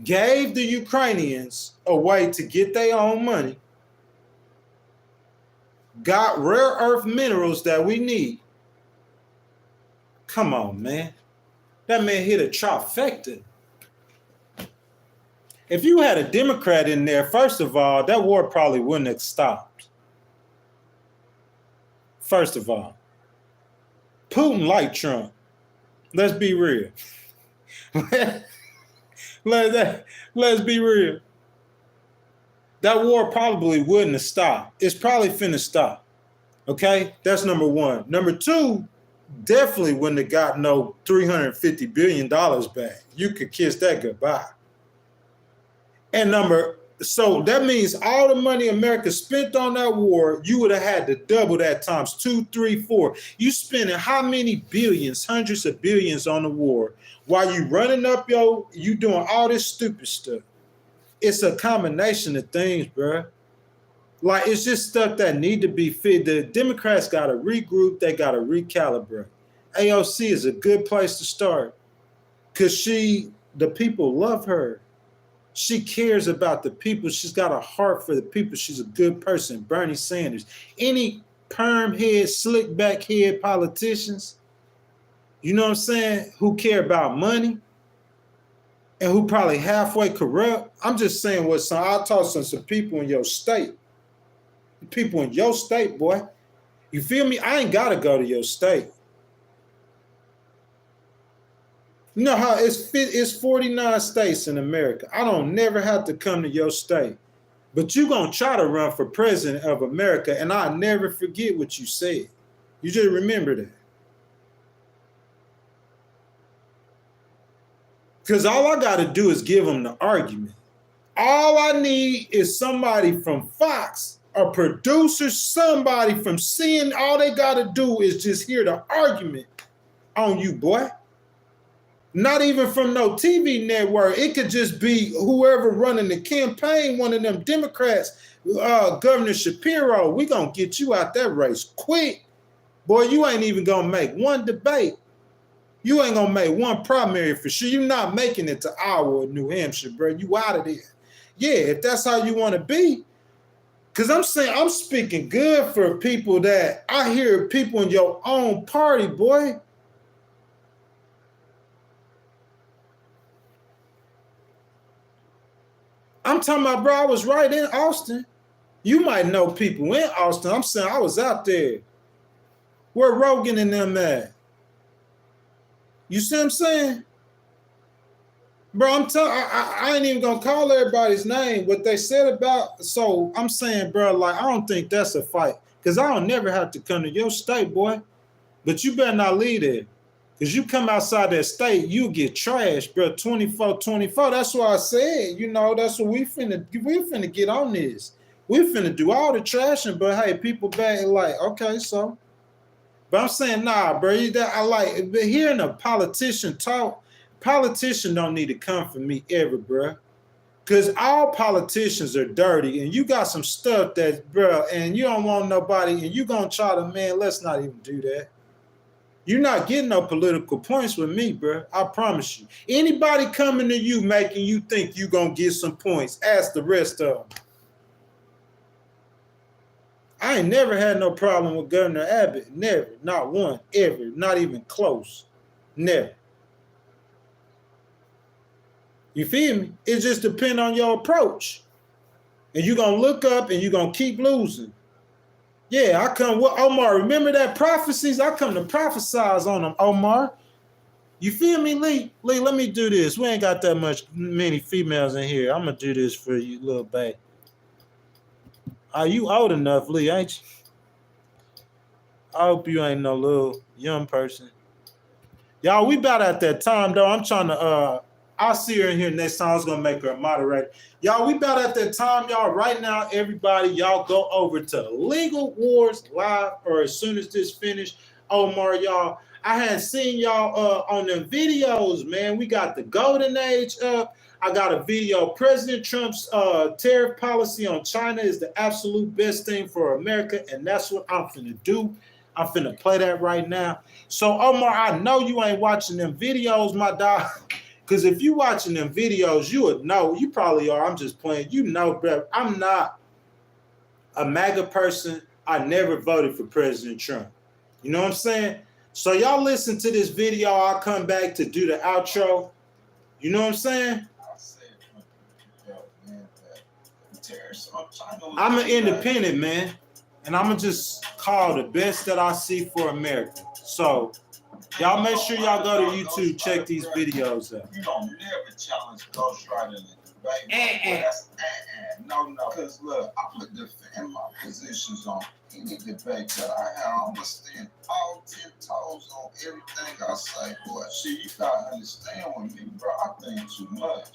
gave the Ukrainians a way to get their own money, got rare earth minerals that we need. Come on, man. That man hit a trifecta. If you had a Democrat in there, first of all, that war probably wouldn't have stopped. First of all, Putin liked Trump. Let's be real. Let's be real. That war probably wouldn't have stopped. It's probably finna stop. Okay? That's number one. Number two, definitely wouldn't have got no $350 billion back. You could kiss that goodbye. And so that means all the money America spent on that war, you would have had to double that times 2, 3, 4. You spending how many billions, hundreds of billions on the war while you running up you doing all this stupid stuff. It's a combination of things, bro. Like, it's just stuff that need to be fit. The Democrats got to regroup. They got to recalibrate. AOC is a good place to start because the people love her. She cares about the people. She's got a heart for the people. She's a good person. Bernie Sanders. Any perm head, slick back head politicians, you know what I'm saying, who care about money and who probably halfway corrupt. I'm just saying I'll talk to some people in your state. People in your state, boy. You feel me? I ain't got to go to your state. You know how it's 49 states in America. I don't never have to come to your state. But you gonna try to run for president of America, and I'll never forget what you said. You just remember that. Because all I got to do is give them the argument. All I need is somebody from Fox, a producer, somebody from CNN. All they got to do is just hear the argument on you, boy. Not even from no TV network. It could just be whoever running the campaign, one of them Democrats, Governor Shapiro. We going to get you out that race quick. Boy, you ain't even going to make one debate. You ain't going to make one primary for sure. You're not making it to Iowa or New Hampshire, bro. You out of there. Yeah, if that's how you want to be. Because I'm saying, I'm speaking good for people that I hear people in your own party, boy. I'm talking about, bro, I was right in Austin. You might know people in Austin. I'm saying I was out there. Where Rogan and them at? You see what I'm saying? Bro, I'm telling I ain't even gonna call everybody's name, what they said about, so I'm saying, bro, like, I don't think that's a fight. Because I don't never have to come to your state, boy. But you better not leave there. Because you come outside that state, you get trashed, bro, 24-24. That's what I said. You know, that's what we finna get on this. We finna do all the trashing, but hey, people back like, okay, so. But I'm saying, nah, bro, I like, but hearing a politician talk, politicians don't need to come for me ever, bro. Because all politicians are dirty, and you got some stuff that, bro, and you don't want nobody, and you gonna try to, man, let's not even do that. You're not getting no political points with me, bro. I promise you. Anybody coming to you making you think you gonna get some points, ask the rest of them. I ain't never had no problem with Governor Abbott. Never. Not one. Ever. Not even close. Never. You feel me? It just depends on your approach. And you're going to look up and you're going to keep losing. Yeah, I come with Omar. Remember that prophecies? I come to prophesize on them, Omar. You feel me, Lee? Lee, let me do this. We ain't got that many females in here. I'm going to do this for you, little babe. Are you old enough, Lee, ain't you? I hope you ain't no little young person. Y'all, we about at that time, though. I'm trying to, I'll see her in here next time. I was going to make her a moderator. Y'all, we about at that time, y'all. Right now, everybody, y'all go over to Legal Wars Live, or as soon as this finished, Omar, y'all. I had seen y'all on the videos, man. We got the golden age up. I got a video. President Trump's tariff policy on China is the absolute best thing for America, and that's what I'm finna do. I'm finna play that right now. So, Omar, I know you ain't watching them videos, my dog, because if you watching them videos, you would know. You probably are. I'm just playing. You know, bro, I'm not a MAGA person. I never voted for President Trump. You know what I'm saying? So, y'all listen to this video. I'll come back to do the outro. You know what I'm saying? I'm an independent, man, and I'm going to just call the best that I see for America. So, y'all make sure y'all go to YouTube, check these videos out. You don't never challenge ghostwriting in the debate. No. Because, look, I'm going to defend my positions on any debate that I have. I'm going to stand all 10 toes on everything I say, boy. See, you got to understand with me, bro. I think too much.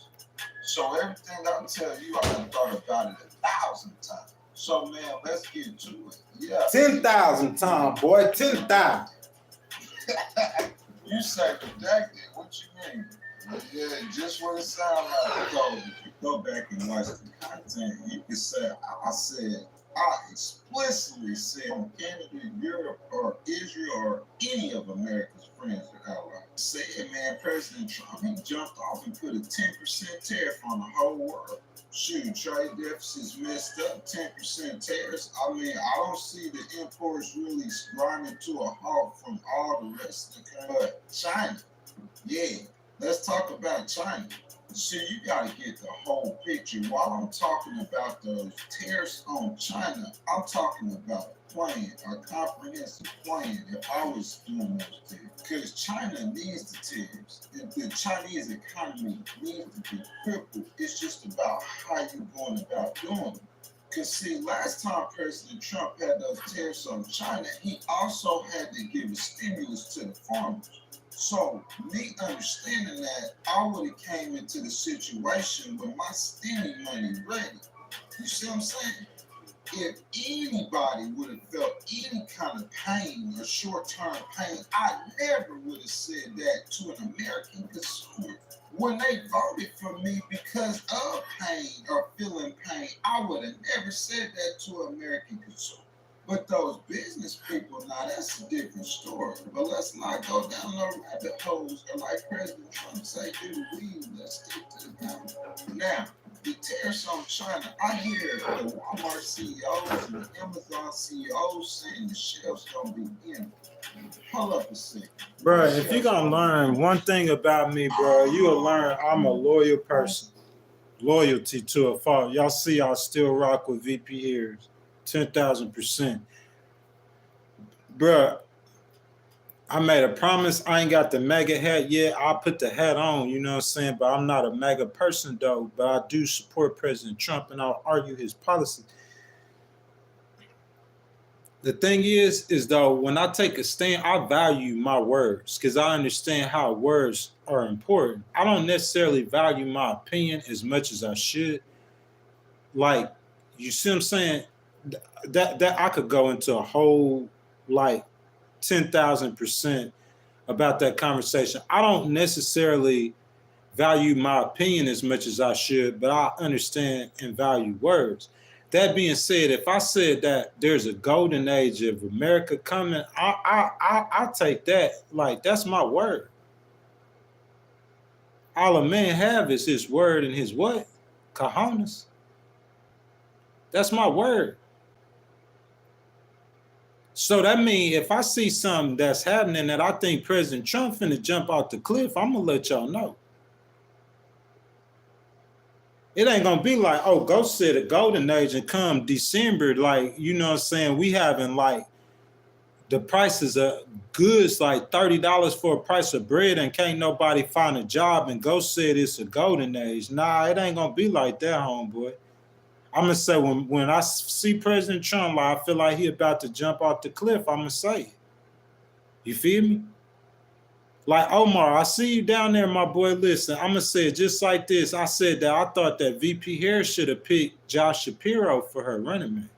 So everything I tell you, I done thought about it 1,000 times. So, man, let's get to it. Yeah. 10,000 times, boy. 10,000. You say redacted. What you mean? Yeah, just what it sounds like. So, if you go back and watch the content, you can say, I explicitly said on Canada, Europe, or Israel, or any of America's friends or allies. Say, man, President Trump, he jumped off and put a 10% tariff on the whole world. Shoot, trade deficits messed up, 10% tariffs. I mean, I don't see the imports really grinding to a halt from all the rest of the country. But China, yeah, let's talk about China. See, you gotta get the whole picture. While I'm talking about those tariffs on China, I'm talking about a plan, a comprehensive plan if I was doing those tariffs. Because China needs the tariffs. If the Chinese economy needs to be crippled, it's just about how you're going about doing it. Because, see, last time President Trump had those tariffs on China, he also had to give a stimulus to the farmers. So, me understanding that, I would have came into the situation with my stimmy money ready. You see what I'm saying? If anybody would have felt any kind of pain or short-term pain, I never would have said that to an American consumer. When they voted for me because of pain or feeling pain, I would have never said that to an American consumer. But those business people, now that's a different story. But let's not go down those rabbit holes or like President Trump say, do the weed, let's stick to the pound. Now, the tariffs on China, I hear the Walmart CEOs and the Amazon CEOs saying the shelves gonna be empty. Hold up a second. Bro, if you're gonna learn one thing about me, bro, you'll learn I'm a loyal person. Loyalty to a fault. Y'all see I still rock with VP Harris. 10,000%. Bruh, I made a promise. I ain't got the MAGA hat yet. I'll put the hat on, you know what I'm saying? But I'm not a MAGA person, though. But I do support President Trump, and I'll argue his policy. The thing is though, when I take a stand, I value my words because I understand how words are important. I don't necessarily value my opinion as much as I should. Like, you see what I'm saying? That I could go into a whole like 10,000% about that conversation. I don't necessarily value my opinion as much as I should, but I understand and value words. That being said, if I said that there's a golden age of America coming, I take that like that's my word. All a man have is his word and his what? Cojones. That's my word. So that means if I see something that's happening that I think President Trump finna jump off the cliff, I'm gonna let y'all know. It ain't gonna be like, oh, go set a golden age and come December, like, you know what I'm saying? We having like the prices of goods like $30 for a price of bread and can't nobody find a job and go say it's a golden age. Nah, it ain't gonna be like that, homeboy. I'm gonna say when I see President Trump, like, I feel like he about to jump off the cliff, I'm gonna say it. You feel me? Like, Omar, I see you down there, my boy. Listen, I'm gonna say it just like this. I said that I thought that VP Harris should have picked Josh Shapiro for her running mate.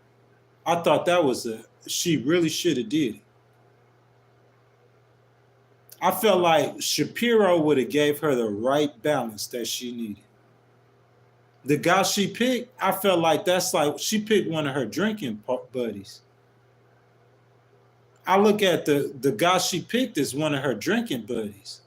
I thought that was she really should have did it. I felt like Shapiro would have gave her the right balance that she needed. The guy she picked, I felt like that's like she picked one of her drinking buddies. I look at the guy she picked as one of her drinking buddies.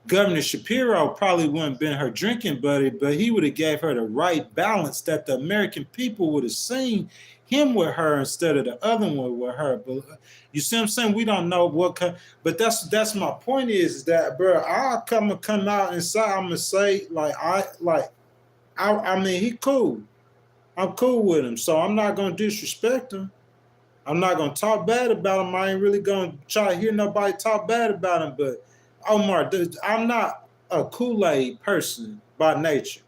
Governor Shapiro probably wouldn't have been her drinking buddy, but he would have gave her the right balance that the American people would have seen him with her instead of the other one with her. But you see what I'm saying? We don't know what but that's my point is that, bro, I'll come out and say, I'm gonna say I mean, he cool. I'm cool with him, so I'm not gonna disrespect him. I'm not gonna talk bad about him. I ain't really gonna try to hear nobody talk bad about him. But Omar, I'm not a Kool-Aid person by nature.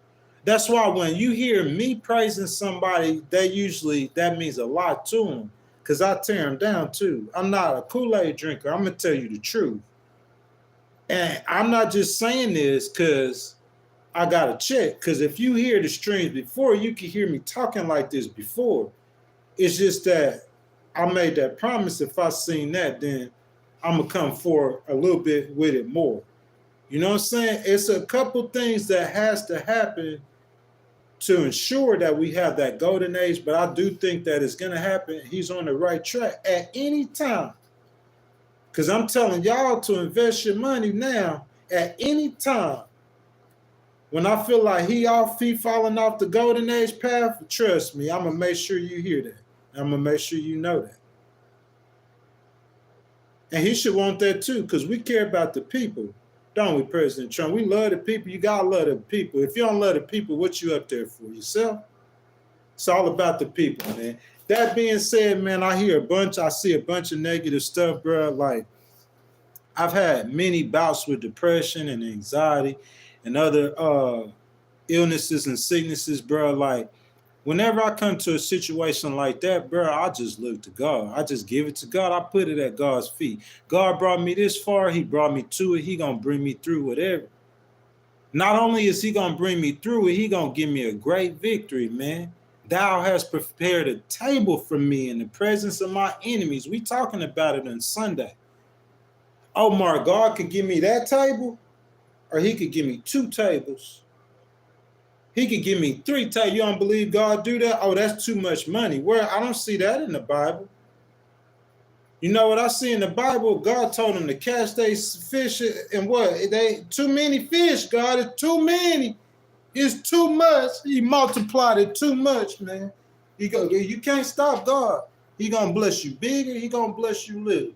That's why when you hear me praising somebody, that means a lot to them, because I tear them down too. I'm not a Kool-Aid drinker. I'm gonna tell you the truth, and I'm not just saying this because I got to check, because if you hear the streams before, you can hear me talking like this before. It's just that I made that promise. If I seen that, then I'm going to come forward a little bit with it more. You know what I'm saying? It's a couple things that has to happen to ensure that we have that golden age, but I do think that it's going to happen. He's on the right track at any time. Because I'm telling y'all to invest your money now at any time. When I feel like he falling off the golden age path, trust me, I'm going to make sure you hear that. I'm going to make sure you know that. And he should want that too, because we care about the people. Don't we, President Trump? We love the people. You gotta love the people. If you don't love the people, what you up there for? Yourself? It's all about the people, man. That being said, man, I see a bunch of negative stuff, bro. Like, I've had many bouts with depression and anxiety and other illnesses and sicknesses, bro. Like, whenever I come to a situation like that, bro, I just look to God. I just give it to God. I put it at God's feet. God brought me this far. He brought me to it. He gonna bring me through whatever. Not only is he gonna bring me through it, he gonna give me a great victory, man. Thou hast prepared a table for me in the presence of my enemies. We talking about it on Sunday. Omar, God could give me that table, or he could give me 2 tables. He could give me 3 tables. You don't believe God do that? Oh, that's too much money. Where? I don't see that in the Bible. You know what I see in the Bible? God told them to catch they fish, and what? They too many fish, God. It's too many. It's too much. He multiplied it too much, man. You can't stop God. He gonna bless you bigger. He gonna bless you little.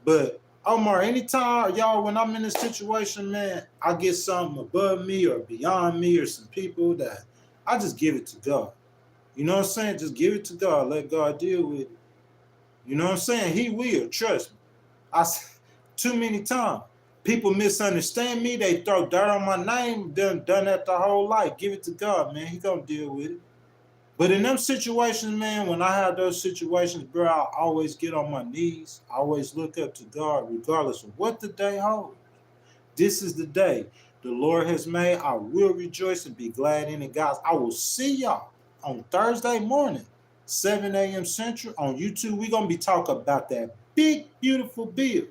But Omar, anytime, y'all, when I'm in a situation, man, I get something above me or beyond me or some people that I just give it to God. You know what I'm saying? Just give it to God. Let God deal with it. You know what I'm saying? He will. Trust me. Too many times. People misunderstand me. They throw dirt on my name. Done that the whole life. Give it to God, man. He gonna deal with it. But in them situations, man, when I have those situations, bro, I always get on my knees. I always look up to God, regardless of what the day holds. This is the day the Lord has made. I will rejoice and be glad in it, guys. I will see y'all on Thursday morning, 7 a.m. Central on YouTube. We're gonna be talking about that big, beautiful bill.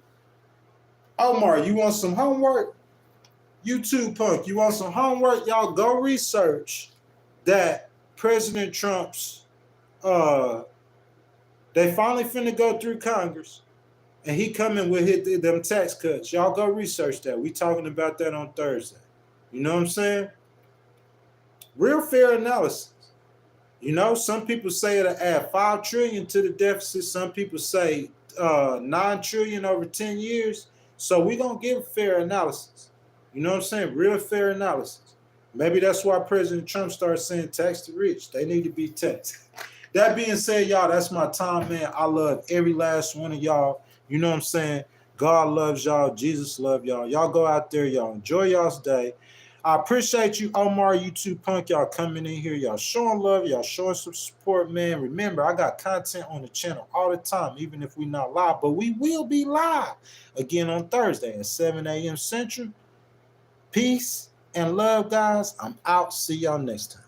Omar, you want some homework? YouTube punk, you want some homework? Y'all go research that President Trump's, they finally finna go through Congress, and he coming with them tax cuts. Y'all go research that. We talking about that on Thursday. You know what I'm saying? Real fair analysis. You know, some people say it'll add $5 trillion to the deficit. Some people say $9 trillion over 10 years. So we're going to give fair analysis. You know what I'm saying? Real fair analysis. Maybe that's why President Trump started saying tax the rich. They need to be taxed. That being said, y'all, that's my time, man. I love every last one of y'all. You know what I'm saying? God loves y'all. Jesus loves y'all. Y'all go out there. Y'all enjoy y'all's day. I appreciate you, Omar, YouTube punk, y'all coming in here. Y'all showing love. Y'all showing some support, man. Remember, I got content on the channel all the time, even if we're not live. But we will be live again on Thursday at 7 a.m. Central. Peace and love, guys. I'm out. See y'all next time.